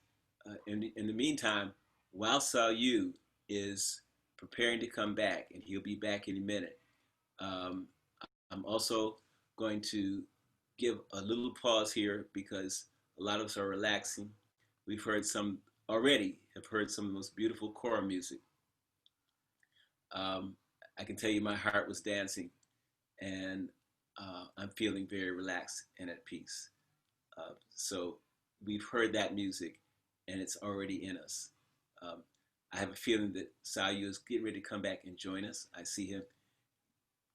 in the meantime, while Salieu is preparing to come back, and he'll be back in a minute, I'm also going to give a little pause here because a lot of us are relaxing. We've heard some already, have heard some of the most beautiful kora music. I can tell you my heart was dancing, and I'm feeling very relaxed and at peace. So we've heard that music, and it's already in us. I have a feeling that Salieu is getting ready to come back and join us. I see him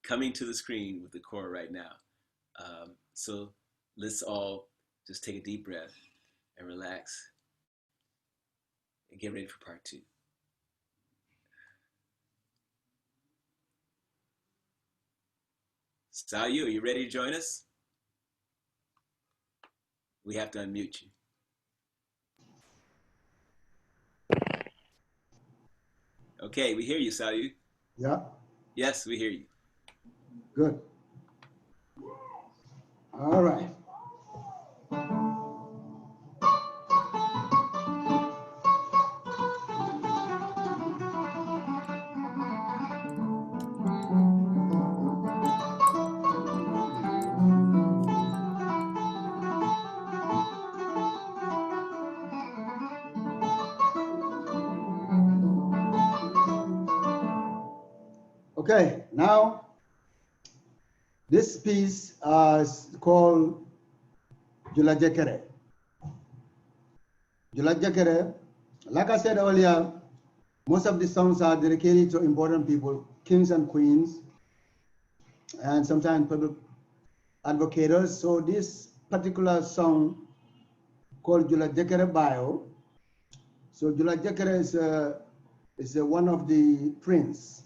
coming to the screen with the kora right now. So let's all just take a deep breath and relax and get ready for part 2. Salieu, are you ready to join us? We have to unmute you. Okay, we hear you, Salieu. Yeah, Yes, we hear you. good. All right. Okay, now this piece is called Jula Jekere. Jula Jekere, like I said earlier, most of the songs are dedicated to important people, kings and queens, and sometimes public advocates. So this particular song called Jula Jekere Bio. So Jula Jekere is one of the prince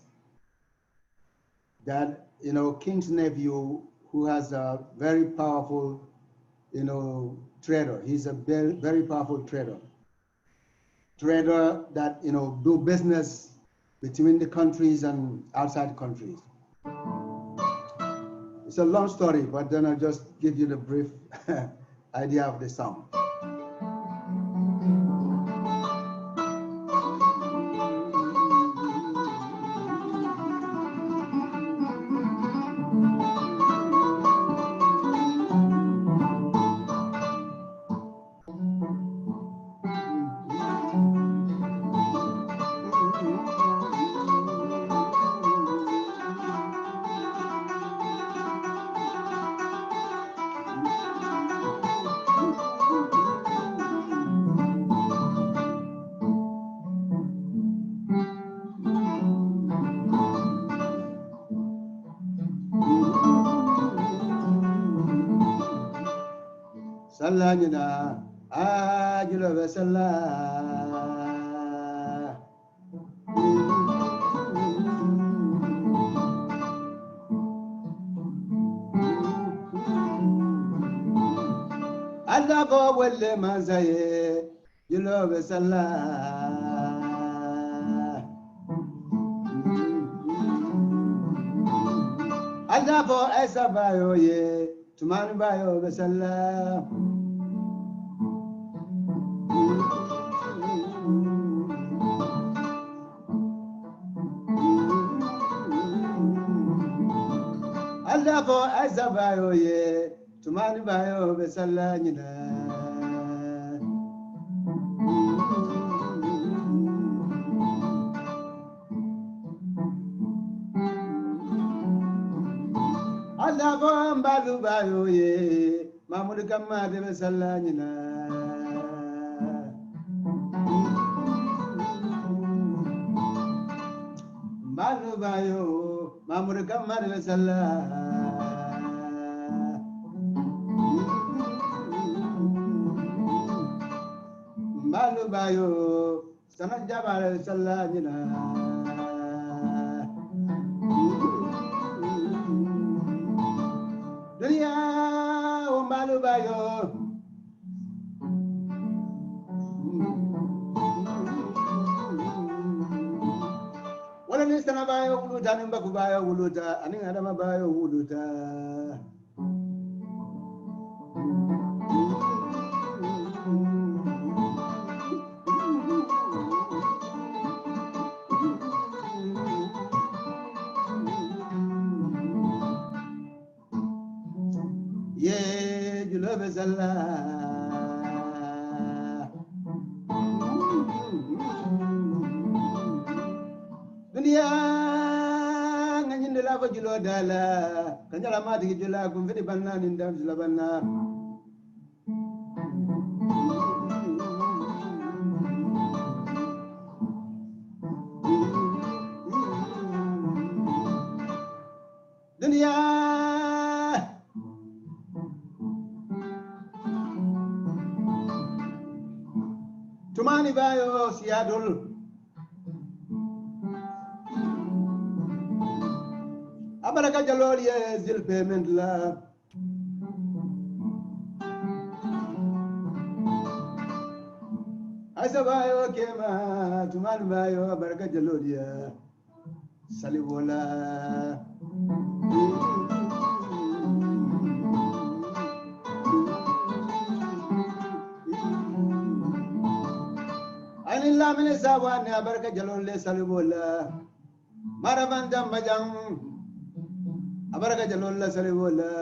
that, king's nephew, who has a very powerful, trader. He's a very, very powerful trader. Trader that, do business between the countries and outside countries. It's a long story, but then I'll just give you the brief idea of the song. Salanyina, ajula vesala. Alabo wele mazaye, jula vesala. Alabo esabayo ye, tumani bayo vesala. Alabo esabayo ye, tumani bayo vesala nyina. Alabo mbalu bayo ye, mamuri kama de vesala nyina. Mbalu bayo, mamuri kama de vesala. Mbalu bayo, sana jabal vesala nyina. Dunia wambalu bayo. Wala ni sana bayo wuluta, nimbaku bayo wuluta, aning adama bayo wuluta. Yeah, you love us a lot. Dunia ngani ndela ko julo dala, kanjala mati jula kumfidi banna ninda jula banna. bayo siadul abaraka jalol ye zil payment la asa bayo kema tuman bayo abaraka jalol ye salibola anilla min sawan abaraka jalol le salibola maraban jambajang abaraka jalol la salibola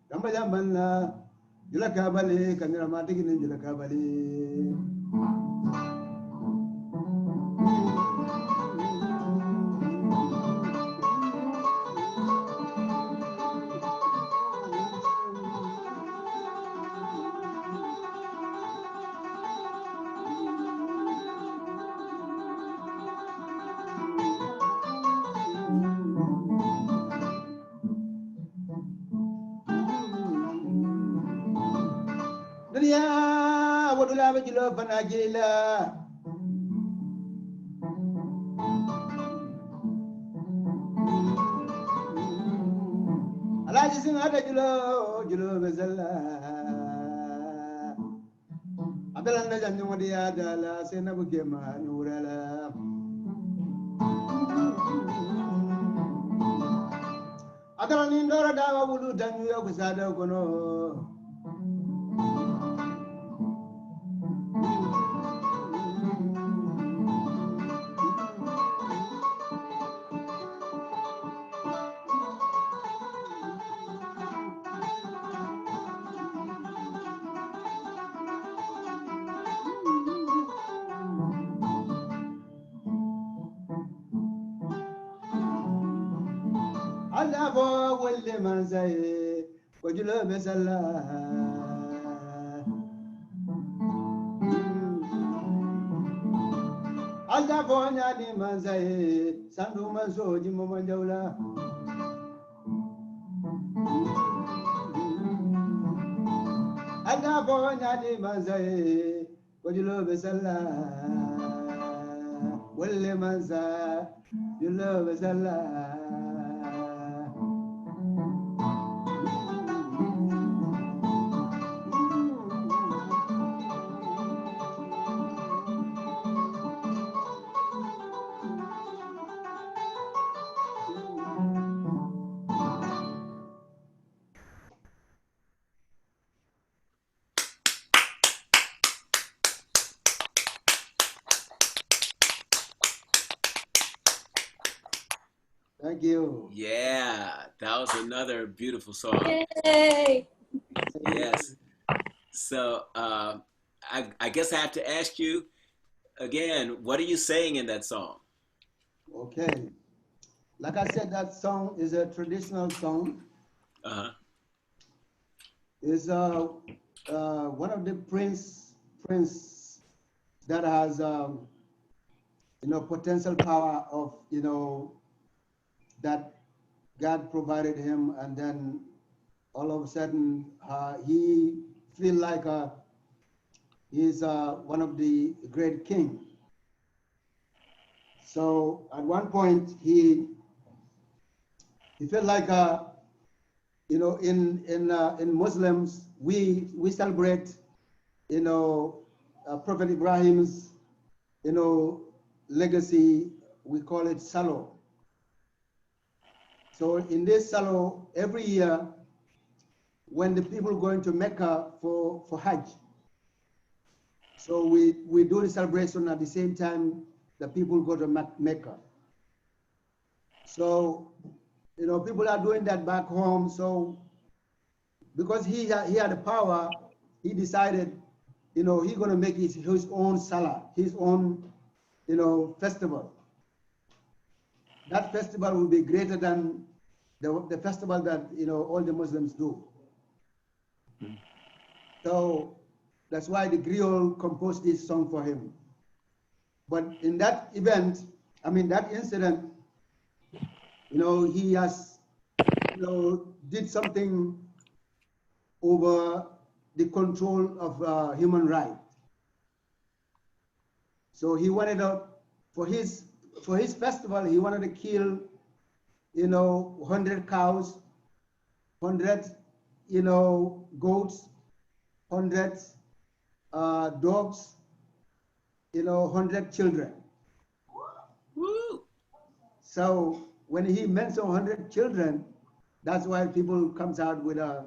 jambajang banla jula kabale kanira matigi ne jula kabale dunia wadula bajilo panajila alaji sing ada julo bezalla adalan da janju wadiya dala sena bugema nurala adalan indora dawa bulu danyu ya kusada kono Alabo wale manzae kojulo besala Alabo nyani manzae sandu manzo jimo manjaula Alabo nyani manzae kojulo besala wale manza julo besala Thank you. Yeah, that was another beautiful song. Yay! Yes. So I guess I have to ask you again, what are you saying in that song? Okay. Like I said, that song is a traditional song. Uh-huh. It's one of the prince that has potential power of that God provided him, and then all of a sudden he feel like he's one of the great king. So at one point he felt like in Muslims we celebrate Prophet Ibrahim's legacy. We call it Salo. So in this Salo, every year when the people going to Mecca for Hajj, so we do the celebration at the same time the people go to Mecca. So people are doing that back home. So because he had the power, he decided he's going to make his own Salah, his own festival. That festival will be greater than the festival that all the Muslims do. So that's why the griot composed this song for him. But in that event, that incident, he has did something over the control of human rights. So he wanted to, for his festival, he wanted to kill, 100 cows, 100, goats, 100 dogs, 100 children. Woo! So when he mentioned 100 children, that's why people comes out with a,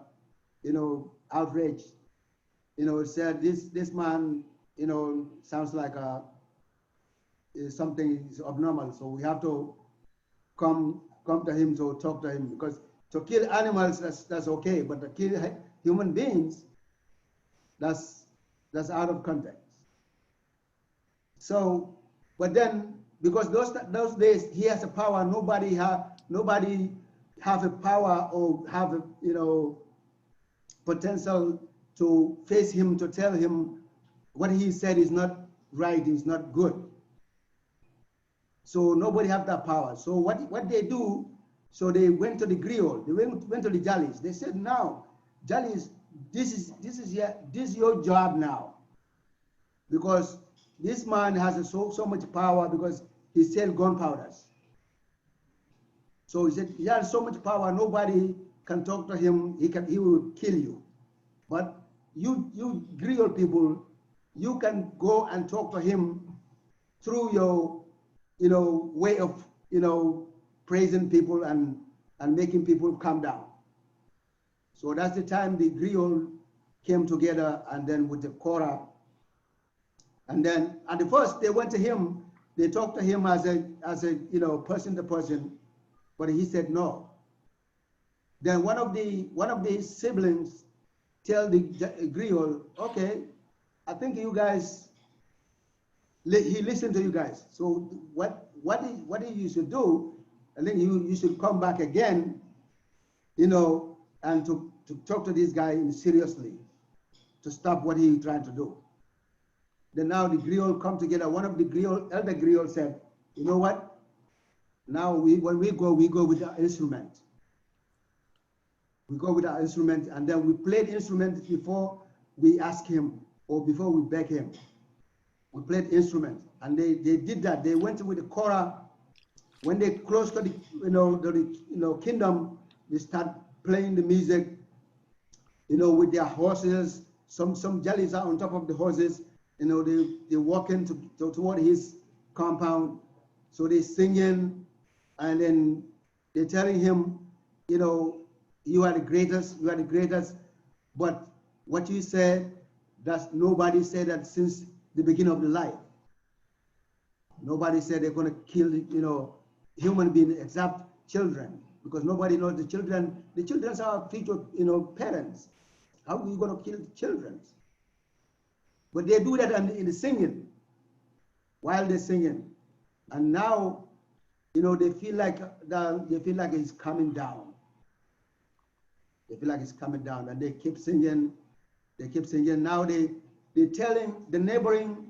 outrage. It said this man, sounds like something is abnormal. So we have to come to him to talk to him, because to kill animals, that's okay, but to kill human beings, that's out of context. So, but then because those days he has a power, nobody have a power or have a potential to face him, to tell him what he said is not right, is not good. So nobody have that power. So what they do, so they went to the griot, they went to the Jallis. They said, now, Jallis, this is your job now, because this man has so much power because he sells gunpowders. So he said, he has so much power, nobody can talk to him, he will kill you. But you griot people, you can go and talk to him through your way of praising people and making people calm down. So that's the time the griot came together, and then with the kora. And then at the first they went to him, they talked to him as a person to person, but he said no. Then one of the siblings tell the griot, okay, I think you guys, he listened to you guys. So what you should do, I think you should come back again, and to talk to this guy seriously, to stop what he's trying to do. Then now the griot come together. One of the elder griot said, you know what? Now when we go with our instrument. We go with our instrument, and then we played instrument before we ask him or before we beg him. We played instrument, and they did that. They went with the kora. When they close to the kingdom, they start playing the music, with their horses. Some Jallis are on top of the horses. They walking toward his compound. So they singing, and then they're telling him, you are the greatest, you are the greatest. But what you said, nobody said that since the beginning of the life. Nobody said they're going to kill, human beings except children, because nobody knows the children. The children are future, parents. How are you going to kill children? But they do that in the singing, while they're singing, and now, they feel like it's coming down. They feel like it's coming down, and they keep singing. They keep singing. Now they're telling the neighboring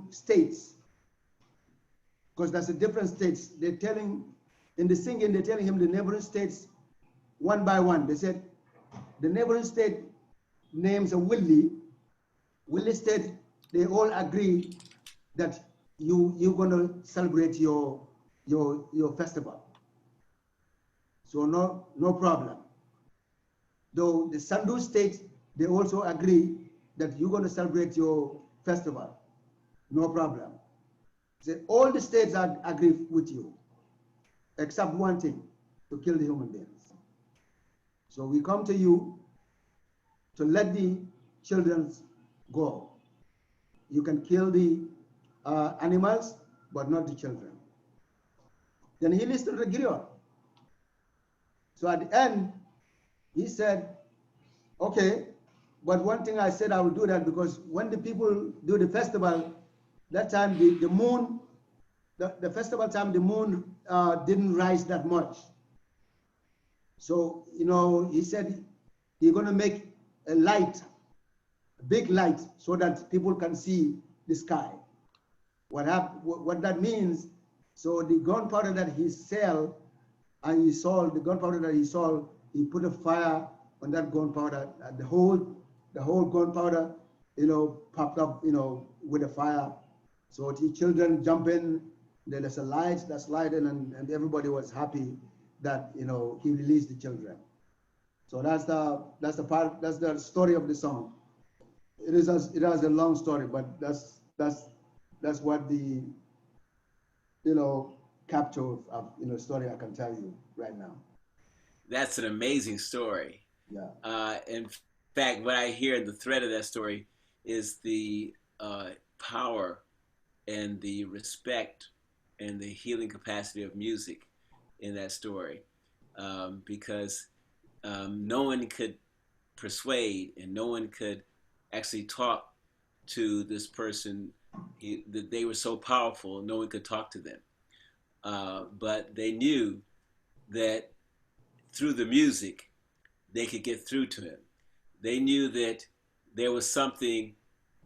states, because that's the different states. They're telling, in the singing, they're telling him the neighboring states one by one. They said the neighboring state names are Willie state. They all agree that you're going to celebrate your festival. So no problem. Though the Sandu state, they also agree that you're going to celebrate your festival. No problem. So all the states agree with you, except one thing, to kill the human beings. So we come to you to let the children go. You can kill the animals, but not the children. Then he listened to the griot. So at the end, he said, okay, but one thing I said I will do that, because when the people do the festival, that time the moon, the festival time, the moon didn't rise that much. So, he said he's going to make a light, a big light, so that people can see the sky. What that means, so the gunpowder that he sell, and he sold, the gunpowder that he sold, he put a fire on that gunpowder, and the whole gunpowder popped up, with a fire. So the children jump in, there's a light that's lighted, and everybody was happy that, he released the children. So that's the story of the song. It has a long story, but that's what the, capture of, story I can tell you right now. That's an amazing story. Yeah. In fact, what I hear in the thread of that story is the power and the respect and the healing capacity of music in that story, because no one could persuade and no one could actually talk to this person. That they were so powerful, no one could talk to them. But they knew that through the music, they could get through to him. They knew that there was something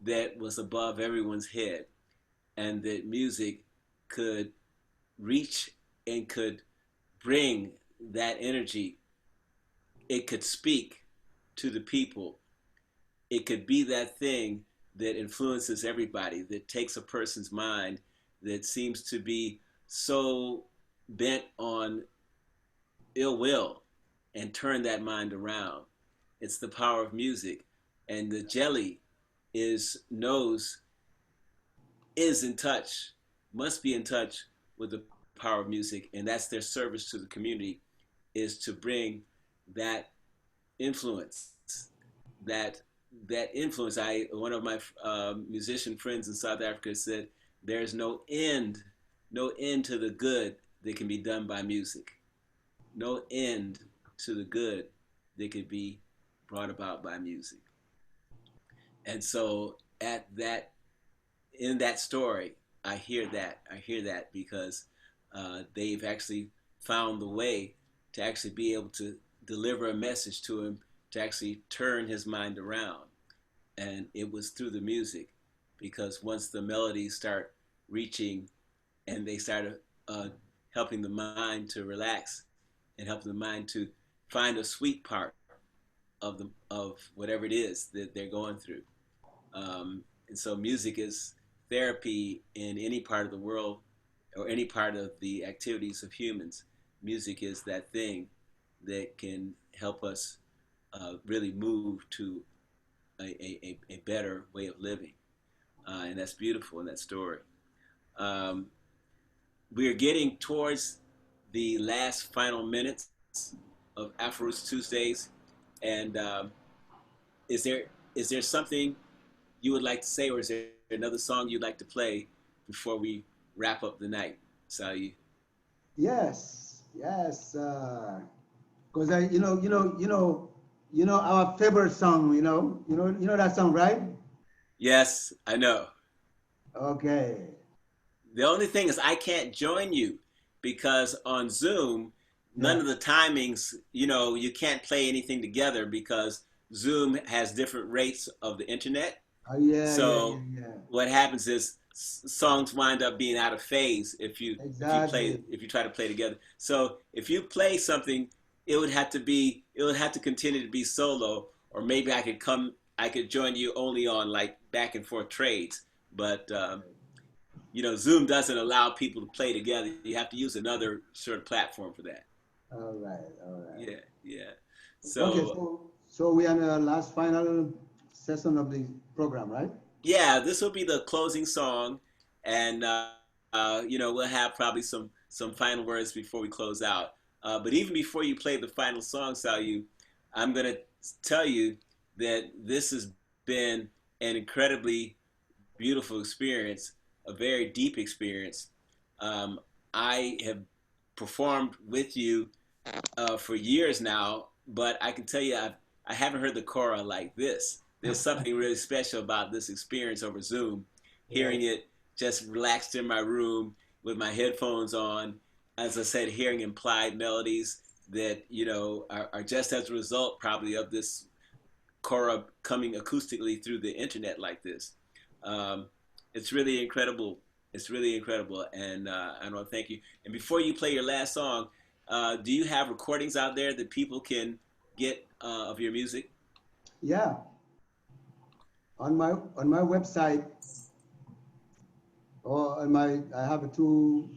that was above everyone's head, and that music could reach and could bring that energy. It could speak to the people. It could be that thing that influences everybody, that takes a person's mind that seems to be so bent on ill will and turn that mind around. It's the power of music. And the jelly is in touch, must be in touch with the power of music, and that's their service to the community, is to bring that influence, that influence. One of my musician friends in South Africa said, "There's no end to the good that can be done by music. No end to the good that could be brought about by music." And so in that story, I hear that because they've actually found the way to actually be able to deliver a message to him, to actually turn his mind around. And it was through the music, because once the melodies start reaching and they start helping the mind to relax and helping the mind to find a sweet part of whatever it is that they're going through. And so music is therapy in any part of the world or any part of the activities of humans. Music is that thing that can help us really move to a better way of living. And that's beautiful in that story. We are getting towards the last final minutes of Afro Roots Tuesdays. And is there something you would like to say, or is there another song you'd like to play before we wrap up the night, Salieu? Yes, yes. Because our favorite song. You know that song, right? Yes, I know. Okay. The only thing is I can't join you because on Zoom, none of the timings, you can't play anything together because Zoom has different rates of the internet. Oh yeah. So yeah. what happens is songs wind up being out of phase if you try to play together. So if you play something, it would have to continue to be solo, or maybe I could join you only on like back and forth trades. But Zoom doesn't allow people to play together. You have to use another sort of platform for that. All right. Yeah. Okay, so we are in the last final session of the program, right? Yeah, this will be the closing song, and we'll have probably some final words before we close out. But even before you play the final song, Salieu, I'm gonna tell you that this has been an incredibly beautiful experience, a very deep experience. I have performed with you for years now, but I can tell you I haven't heard the kora like this. There's something really special about this experience over Zoom, hearing it just relaxed in my room with my headphones on. As I said, hearing implied melodies that, are just as a result probably of this kora coming acoustically through the internet like this. It's really incredible. It's really incredible. And I want to thank you. And before you play your last song, do you have recordings out there that people can get of your music? Yeah. on my website, or on my, I have two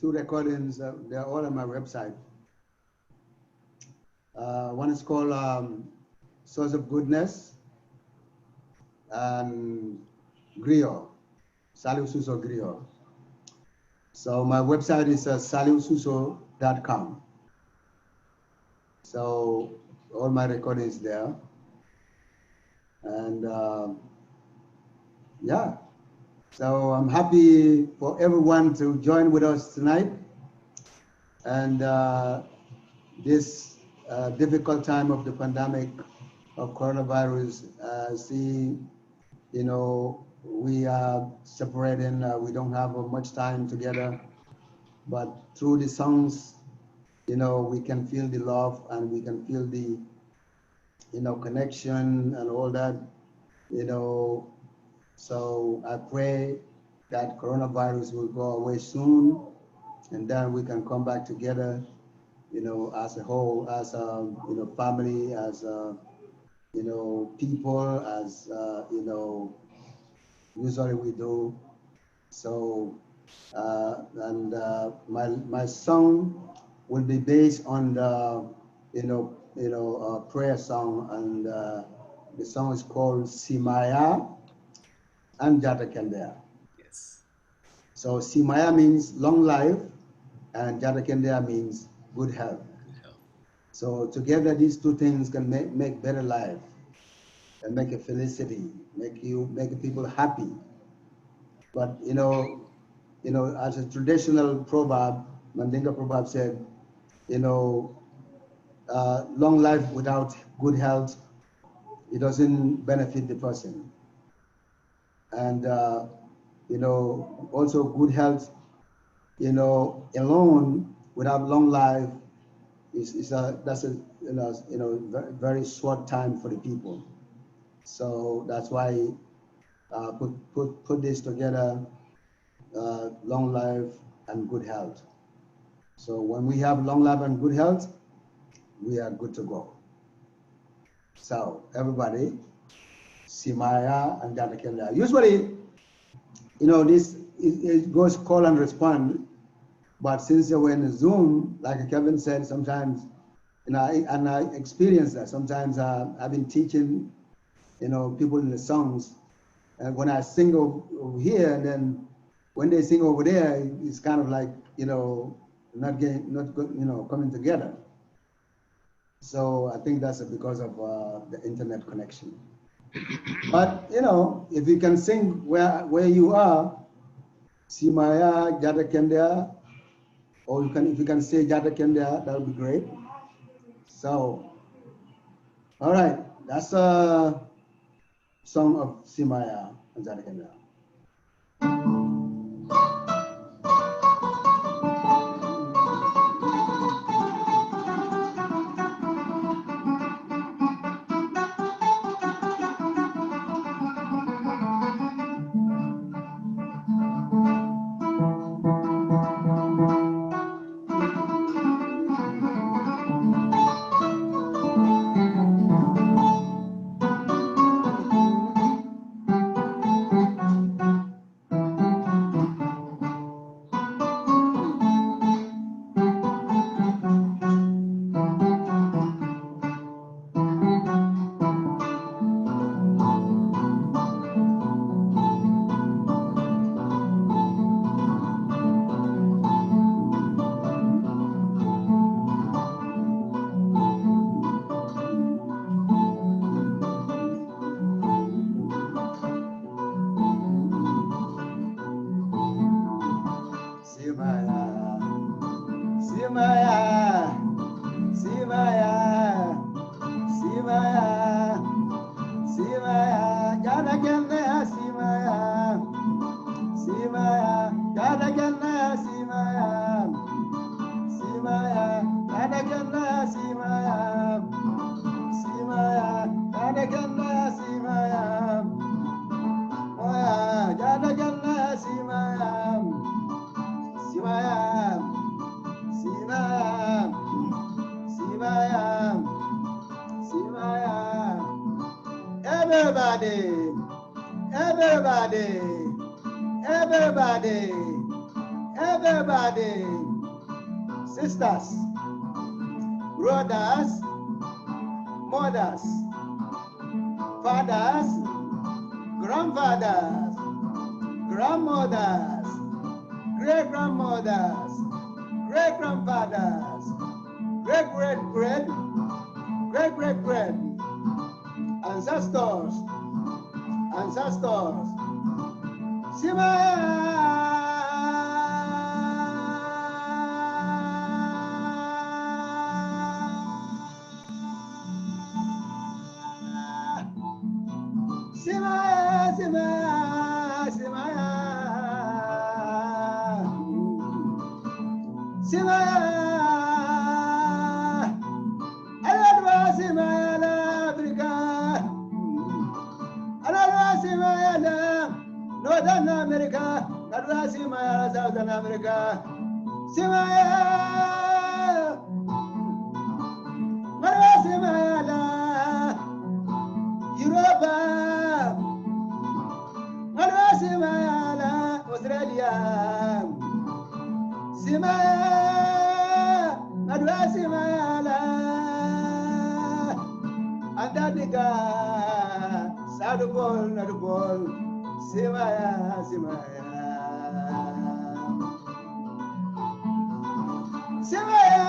recordings. They're all on my website. One is called Source of Goodness and Griot, Salieu Suso Griot. So my website is salieususo.com. So all my recordings there. And yeah, so I'm happy for everyone to join with us tonight. And this difficult time of the pandemic of coronavirus, see, you know, we are separating, we don't have much time together, but through the songs, you know, we can feel the love and we can feel the, you know, connection and all that, you know. So I pray that coronavirus will go away soon, and then we can come back together, you know, as a whole, as a, you know, family, as a, you know, people, as you know, usually we do. So my song will be based on the, prayer song, and the song is called Simaya and Jata Kendea. Yes. So Simaya means long life, and Jata Kendea means good health. Good health. So together, these two things can make better life and make a felicity, make people happy. But you know, as a traditional proverb, Mandinka proverb said, you know, long life without good health, it doesn't benefit the person. And you know, also good health, you know, alone without long life that's a very short time for the people. So that's why put this together, long life and good health. So when we have long life and good health, we are good to go. So everybody, Simaya and Jatakenda. Usually, you know, this it goes call and respond, but since we're in Zoom, like Kevin said, sometimes, you know, I experience that. Sometimes I've been teaching, you know, people in the songs, and when I sing over here, and then when they sing over there, it's kind of like, you know, not good, you know, coming together. So I think that's because of the internet connection. But you know, if you can sing where you are, Simaya Jata Kendea, or if you can say Jata Kendea, that would be great. So, all right, that's a song of Simaya and Jata Kendea. Everybody. Everybody, everybody, everybody, sisters, brothers, mothers, fathers, grandfathers, grandmothers, great-grandmothers, great-grandfathers, great-great-great, great-great-great, ancestors, ancestors. Sima. Sima, Sima, Sima, Sima, Aladwa Sima la Africa, Aladwa Sima la Northern America, Aladwa Sima la Southern America, Sima, Aladwa Sima la Europa. Simaya, Australia. Simaya, Adwa Simaya, Antarctica, South Pole, North Pole. Simaya, Simaya. Simaya.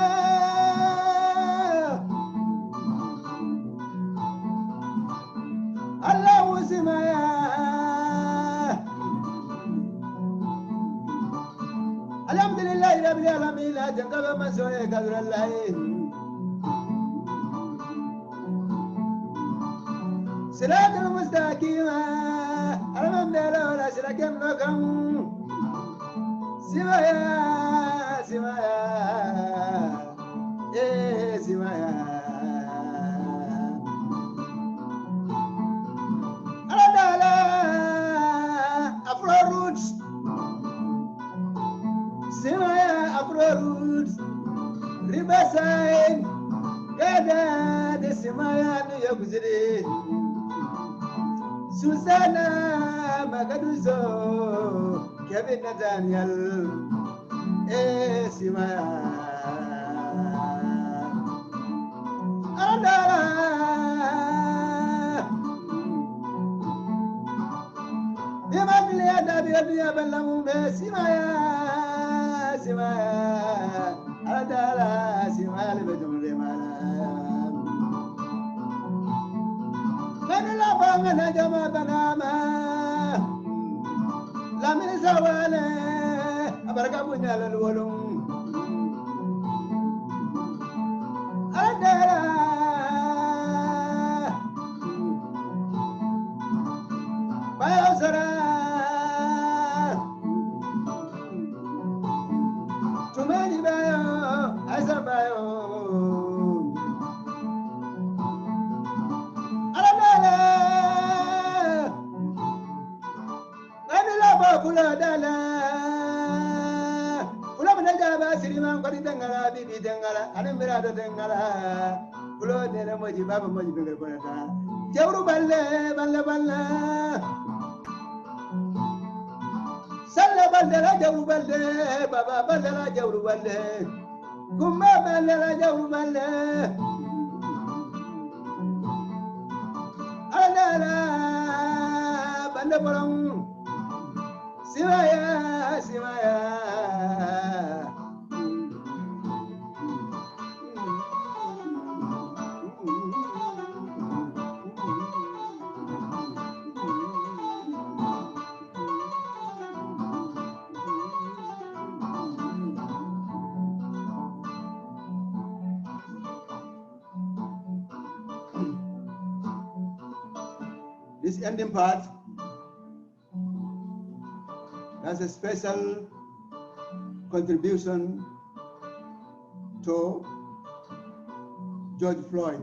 Allahu Simaya. Alhamdulillah, Rabbil Alamin, Jangaba Masoya Kadrallah. Sirat al-Mustaqim, Alhamdulillah, wala shirakem lakum. Simaya, Simaya, Simaya. Aladala, Afro Roots. Simaya, Afro Roots, Riverside, Goddard, Simaya, New York City, Susanna, Magaduzo, Kevin Nathaniel, Simaya. Andala, Yamaglia, Dabia, Balamume, Simaya. Simaya, Adala, Simaya, Bedumle Malam. Manila Bangana Jama Banama, Lamin Sawane, Abarakabunya Lulum. Adala, Bayosara. Tumani bayo, asa bayo. Alamala, anila ba kula dala. Kula menaja ba siriman kadi tengala bibi tengala, anembera do tengala. Kulo nene moji baba moji bengal konata. Jawru balle, balle balle. Salla bandera jawru balle, baba bandera jawru balle, kumba bandera jawru balle, alala bande borong, simaya, simaya. This ending part has a special contribution to George Floyd.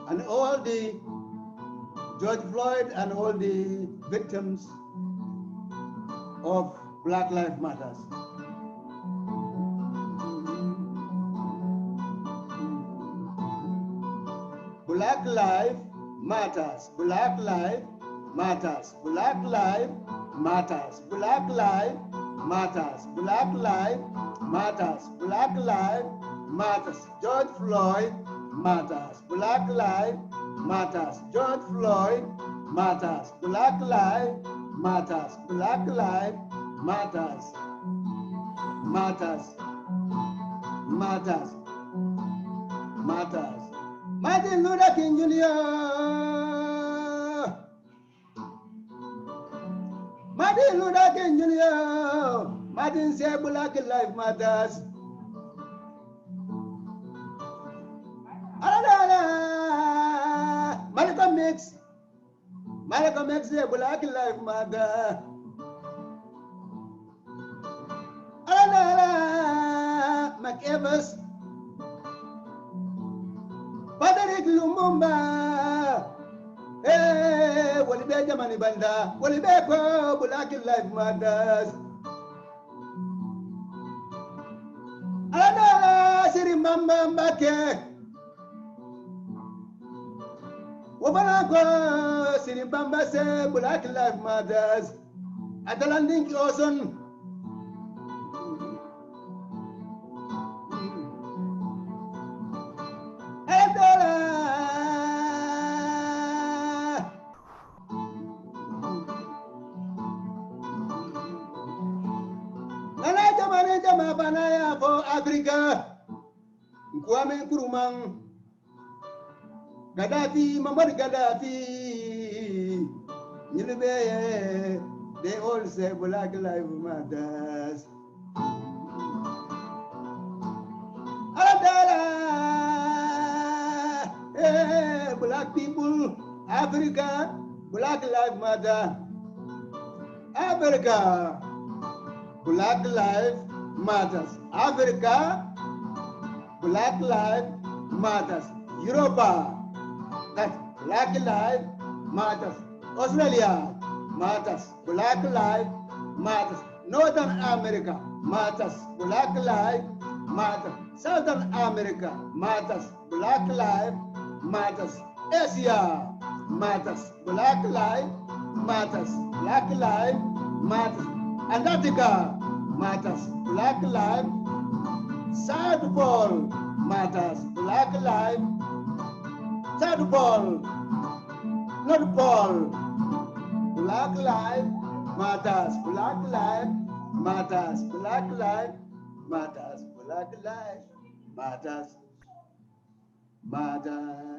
and all the George Floyd and all the victims of Black Lives Matters. Black Lives Matters. Black Lives Matters. Black Lives Matters. Black Lives Matters. Black Lives Matters. Black Lives Matters. George Floyd matters. Black Lives Matters. George Floyd matters. Black Lives Matters. Black Lives Matters. Matters. Matters. Matters. Martin Luther King Jr. Martin Luther King Jr. Martin said Black Lives Matters. Malcolm X said Black Lives Matter. McEvers. Patrick Lumumba. Hey, Walibe Jamani Banda. Walibe ko Black Lives Matters. Sirimamba Mbake. Wabanako Sirimamba say Black Lives Matters. Atalanding Oson. Africa, Kwame Nkrumah, Gaddafi, Muammar Gaddafi, they all say Black Lives Matters. Black people, Africa, Black Lives Matter. Africa, Black Lives Matters. Africa, Black Lives Matters. Europa, that's Black Lives Matters. Australia matters. Black Lives Matters. Northern America matters. Black Lives Matters. Southern America matters. Black Lives Matters. Asia matters. Black Lives Matters. Black Lives Matters. Antarctica matters. Black Lives. South Pole matters. Black Lives. South Pole. North Pole. Black Lives Matters. Black Lives Matters. Black Lives Matters. Black Lives Matters. Matters.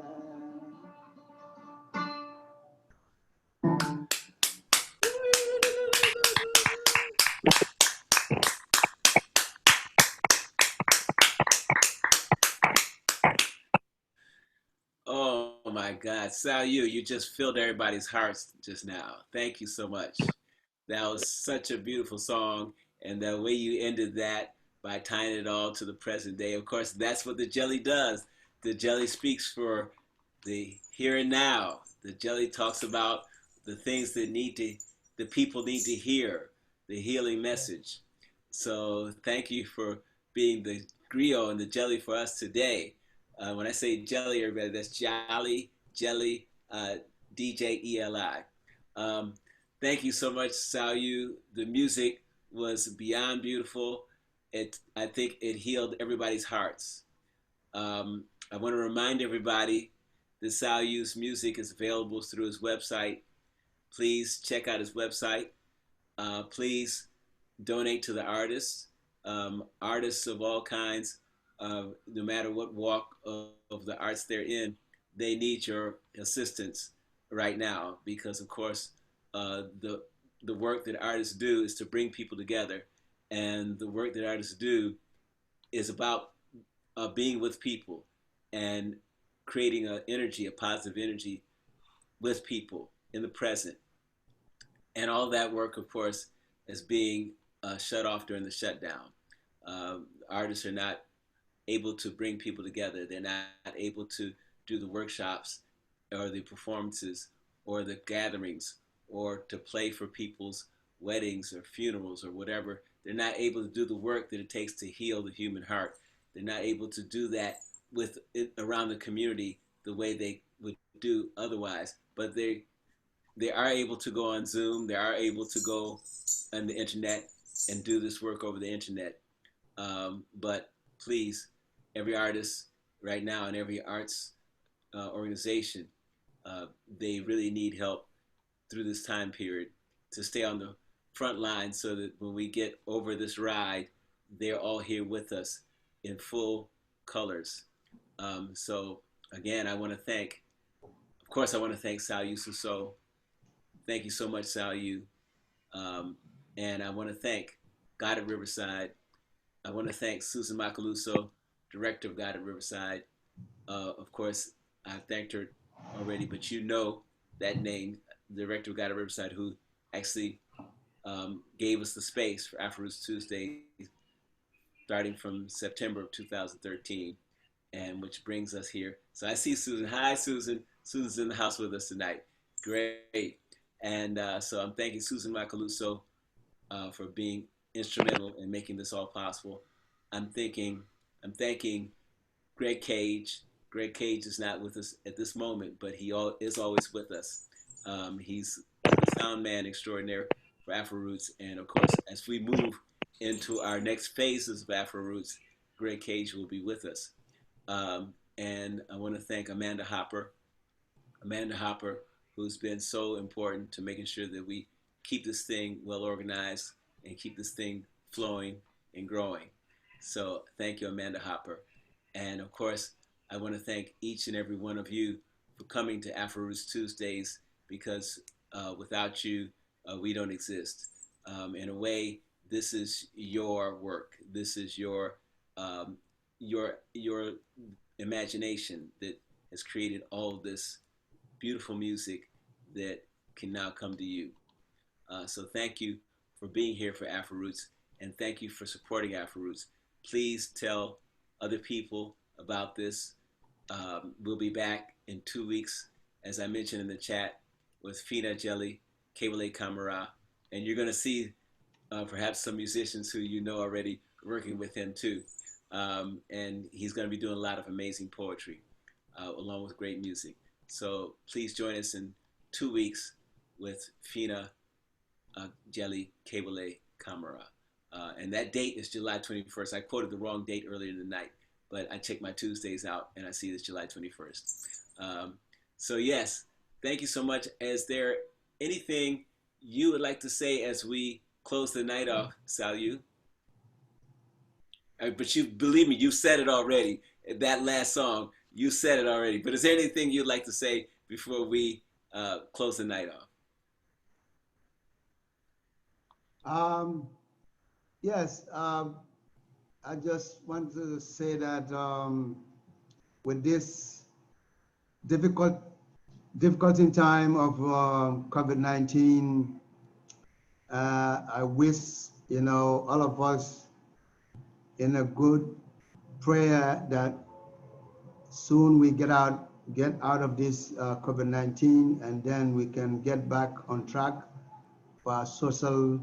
Oh my God, Salieu, you just filled everybody's hearts just now. Thank you so much. That was such a beautiful song, and the way you ended that by tying it all to the present day. Of course, that's what the jelly does. The jelly speaks for the here and now. The jelly talks about the things that the people need to hear, the healing message. So thank you for being the griot and the jelly for us today. When I say jelly, everybody, that's Jolly, Jelly, DJELI. Thank you so much, Salieu. The music was beyond beautiful. I think it healed everybody's hearts. I want to remind everybody that Salieu's music is available through his website. Please check out his website. Please donate to the artists. Artists of all kinds, no matter what walk of the arts they're in, they need your assistance right now because, of course, the work that artists do is to bring people together, and the work that artists do is about being with people and creating a positive energy with people in the present. And all that work, of course, is being shut off during the shutdown. Artists are not able to bring people together. They're not able to do the workshops or the performances or the gatherings or to play for people's weddings or funerals or whatever. They're not able to do the work that it takes to heal the human heart. They're not able to do that with it around the community the way they would do otherwise. But they are able to go on Zoom. They are able to go on the internet and do this work over the internet. But please, every artist right now and every arts organization, they really need help through this time period to stay on the front line so that when we get over this ride, they're all here with us in full colors. So again, I want to thank, of course, I want to thank Salieu Suso. Thank you so much, Salieu. And I want to thank Goddard Riverside. I want to thank Susan Macaluso, director of Goddard Riverside. Of course, I've thanked her already, but you know that name, the director of Goddard Riverside, who actually gave us the space for Afro Roots Tuesdays starting from September of 2013, and which brings us here. So I see Susan. Hi, Susan. Susan's in the house with us tonight. Great. And so I'm thanking Susan Macaluso for being instrumental in making this all possible. I'm thanking Greg Cage. Greg Cage is not with us at this moment, but he is always with us. He's the sound man extraordinaire for Afro Roots, and of course, as we move into our next phases of Afro Roots, Greg Cage will be with us. And I want to thank Amanda Hopper, who's been so important to making sure that we keep this thing well organized and keep this thing flowing and growing. So thank you, Amanda Hopper. And of course, I want to thank each and every one of you for coming to Afro Roots Tuesdays, because without you, we don't exist. In a way, this is your work. This is your imagination that has created all of this beautiful music that can now come to you. So thank you for being here for Afro Roots, and thank you for supporting Afro Roots. Please tell other people about this. We'll be back in 2 weeks, as I mentioned in the chat, with Fina Jelly, Kewale Kamara, and you're going to see perhaps some musicians who you know already working with him too. And he's going to be doing a lot of amazing poetry along with great music. So please join us in 2 weeks with Fina Jelly Kewale Kamara. And that date is July 21st. I quoted the wrong date earlier in the night, but I checked my Tuesdays out and I see it's July 21st. So yes, thank you so much. Is there anything you would like to say as we close the night off, Salieu? But you believe me, you said it already. That last song, you said it already. But is there anything you'd like to say before we close the night off? Yes, I just want to say that with this difficult in time of COVID-19, I wish, all of us in a good prayer that soon we get out of this COVID-19, and then we can get back on track for our social,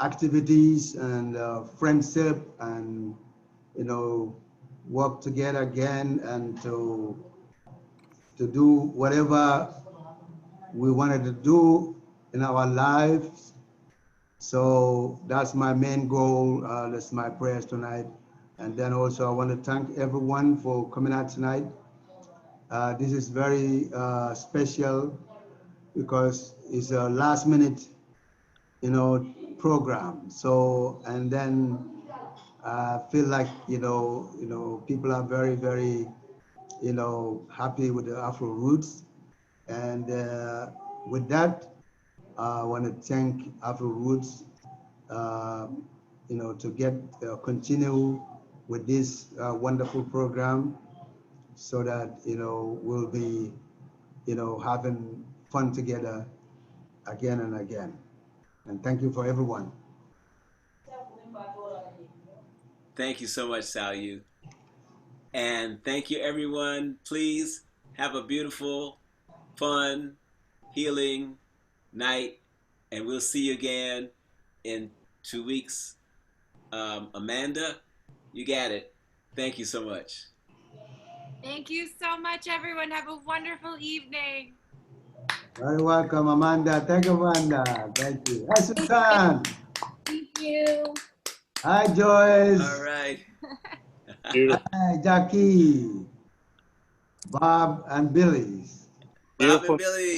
activities and friendship, and work together again, and to do whatever we wanted to do in our lives. So that's my main goal. That's my prayers tonight. And then also I want to thank everyone for coming out tonight. This is very special because it's a last minute, program. So, and then I feel like, people are very, very, happy with the Afro Roots. And with that, I want to thank Afro Roots, to get continue with this wonderful program, so that we'll be having fun together again and again. And thank you for everyone. Thank you so much, Salieu. And thank you, everyone. Please have a beautiful, fun, healing night. And we'll see you again in 2 weeks. Amanda, you got it. Thank you so much. Thank you so much, everyone. Have a wonderful evening. Very welcome, Amanda. Thank you, Amanda. Thank you. Hi, Susan. Thank you. Hi, Joyce. All right. Beautiful. Hi, Jackie, Bob, and Billy. Bob and Beautiful. Billy,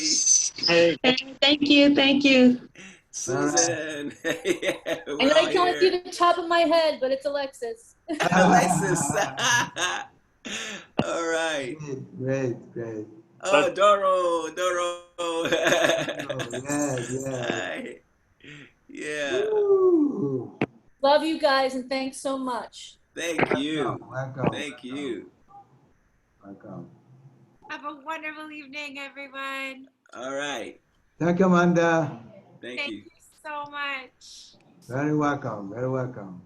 Hey, Thank you, thank you. Susan. Yeah, I we're know all I can't here. do the top of my head, but it's Alexis. Alexis. All right. Great, great. Oh, Doro, Doro. Oh, yes, yes. Hi. Yeah. Woo. Love you guys and thanks so much. Thank you. Welcome. Thank you. Welcome. Have a wonderful evening, everyone. All right. Thank you, Amanda. Thank Thank you. you so much. Very welcome. Very welcome.